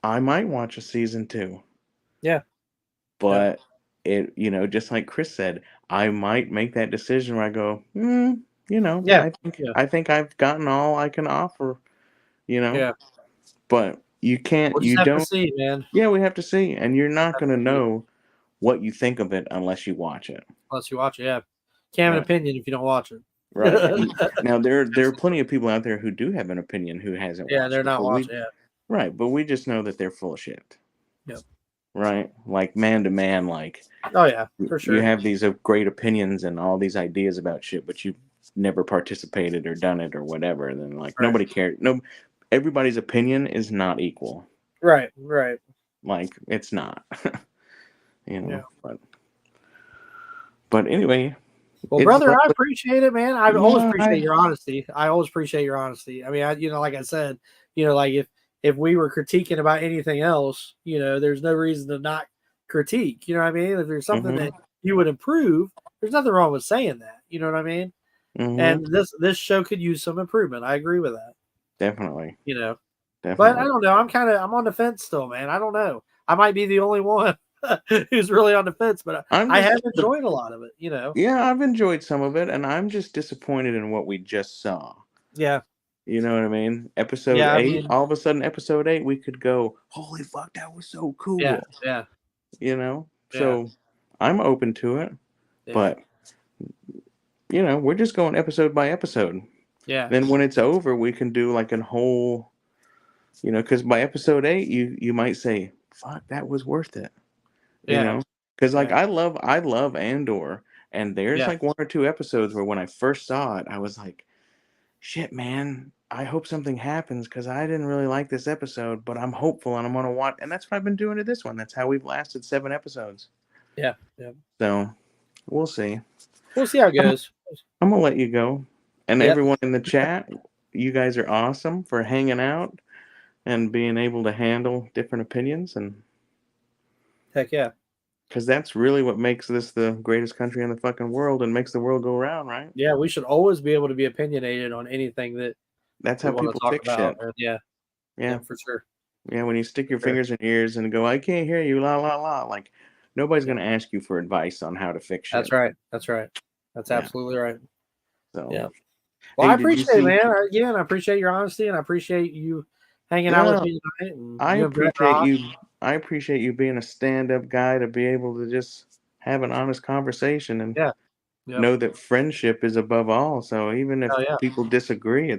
I might watch a season 2. Yeah. But it, just like Chris said, I might make that decision where I go, Yeah. Yeah. I think I've gotten all I can offer, Yeah. But you can't, We'll just have to see, man. yeah, we have to see, and you're not going to see. know what you think of it unless you watch it. Unless you watch it, yeah. Can't have an Right. opinion if you don't watch it. Right. And now there are plenty of people out there who do have an opinion who hasn't Yeah, watched they're it. not but watching. Yeah. Right, but we just know that they're full of shit. Yep. Right? Like man to man, like Oh yeah, for you sure. have these great opinions and all these ideas about shit, but you never participated or done it or whatever. And then like Right. nobody cared. No, everybody's opinion is not equal. Right. Right. Like it's not. Yeah. But anyway. Well, it's brother, I lovely. appreciate it, man. I Yeah, always appreciate your honesty. I always appreciate your honesty. I mean, like I said, like if we were critiquing about anything else, there's no reason to not critique. You know what I mean? If there's something that you would improve, there's nothing wrong with saying that. You know what I mean? And this show could use some improvement. I agree with that. Definitely. But I don't know. I'm on the fence still, man. I don't know. I might be the only one who's really on the fence, but I have enjoyed a lot of it. Yeah, I've enjoyed some of it, and I'm just disappointed in what we just saw. Yeah. You know what I mean? Episode 8, all of a sudden, episode 8, we could go, holy fuck, that was so cool. Yeah, yeah. So I'm open to it, but, we're just going episode by episode. Yeah. Then when it's over, we can do like a whole, because by episode 8, you might say, fuck, that was worth it. Because like I love Andor, and there's like 1 or 2 episodes where when I first saw it, I was like, shit, man, I hope something happens because I didn't really like this episode, but I'm hopeful and I'm gonna watch. And that's what I've been doing to this one. That's how we've lasted 7 episodes. Yeah, yeah. So we'll see. We'll see how it goes. I'm gonna let you go, and everyone in the chat, you guys are awesome for hanging out and being able to handle different opinions, and heck yeah. Because that's really what makes this the greatest country in the fucking world and makes the world go round, right? Yeah, we should always be able to be opinionated on anything that that's how people fix shit. Yeah, for sure. Yeah, when you stick your fingers in ears and go, I can't hear you, la la la. Like nobody's gonna ask you for advice on how to fix shit. That's right. That's right. That's absolutely right. So yeah. Well, I appreciate it, man. Again, I appreciate your honesty and I appreciate you hanging out with me tonight. And I appreciate you being a stand-up guy to be able to just have an honest conversation and know that friendship is above all. So even if people disagree,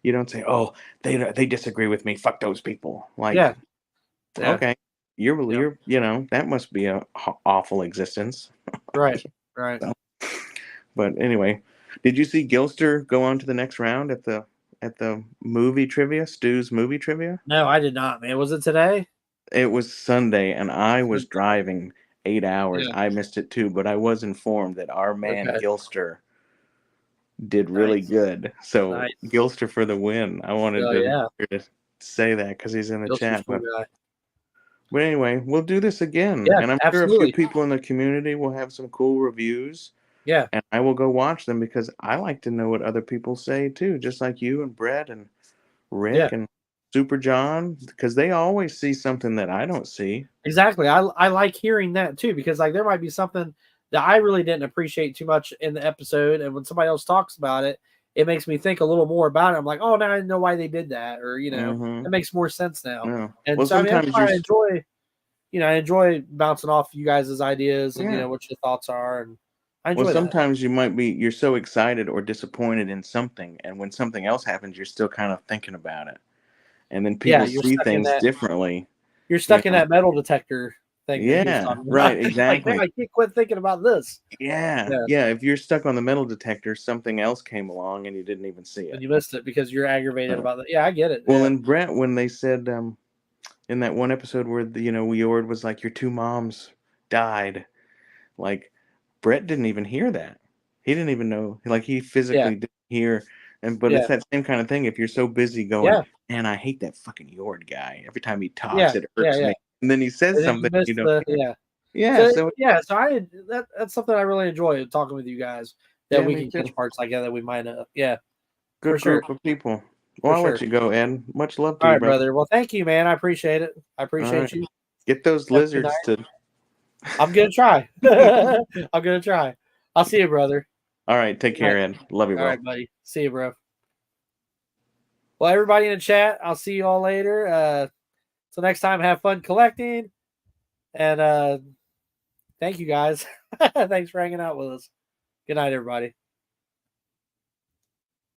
you don't say, "Oh, they disagree with me. Fuck those people." Like, okay, you're that must be a awful existence. Right. So, but anyway, did you see Gilster go on to the next round at the movie trivia, Stu's movie trivia? No, I did not, man. Was it today? It was Sunday, and I was driving 8 hours. I missed it too, but I was informed that our man Gilster did really good. So Gilster for the win. I wanted to say that because he's in the chat. But anyway, we'll do this again. Yeah, and I'm sure a few people in the community will have some cool reviews. Yeah. And I will go watch them because I like to know what other people say too, just like you and Brett and Rick and Super John, because they always see something that I don't see. Exactly. I like hearing that too, because like there might be something that I really didn't appreciate too much in the episode, and when somebody else talks about it, it makes me think a little more about it. I'm like, oh, now I know why they did that, or it makes more sense now. Yeah. And so I enjoy, I enjoy bouncing off you guys' ideas and what your thoughts are, and I enjoy. Sometimes you're so excited or disappointed in something, and when something else happens, you're still kind of thinking about it. And then people see things differently. You're stuck in that metal detector thing. Yeah, right, exactly. Like, I can't quit thinking about this. Yeah. If you're stuck on the metal detector, something else came along and you didn't even see it. And you missed it because you're aggravated about that. Yeah, I get it. Well, and Brett, when they said in that one episode where Yord was like, your 2 moms died, like Brett didn't even hear that. He didn't even know. Like he physically didn't hear. But it's that same kind of thing. If you're so busy going, man, I hate that fucking Yord guy. Every time he talks, it hurts me. And then he says something, So that's something I really enjoy talking with you guys. That we can catch parts like that we might have. Yeah, good group of people. Well, For I'll sure. let you go, Ed. Much love to All you, right, brother. brother. Well, thank you, man. I appreciate it. I All appreciate right. you. Get those Have a good lizards to. I'm gonna try. I'm gonna try. I'll see you, brother. All right. Take care, Ed. Love you, All bro. right, buddy. See you, bro. Well, everybody in the chat, I'll see you all later. Till next time, have fun collecting. And thank you guys. Thanks for hanging out with us. Good night, everybody.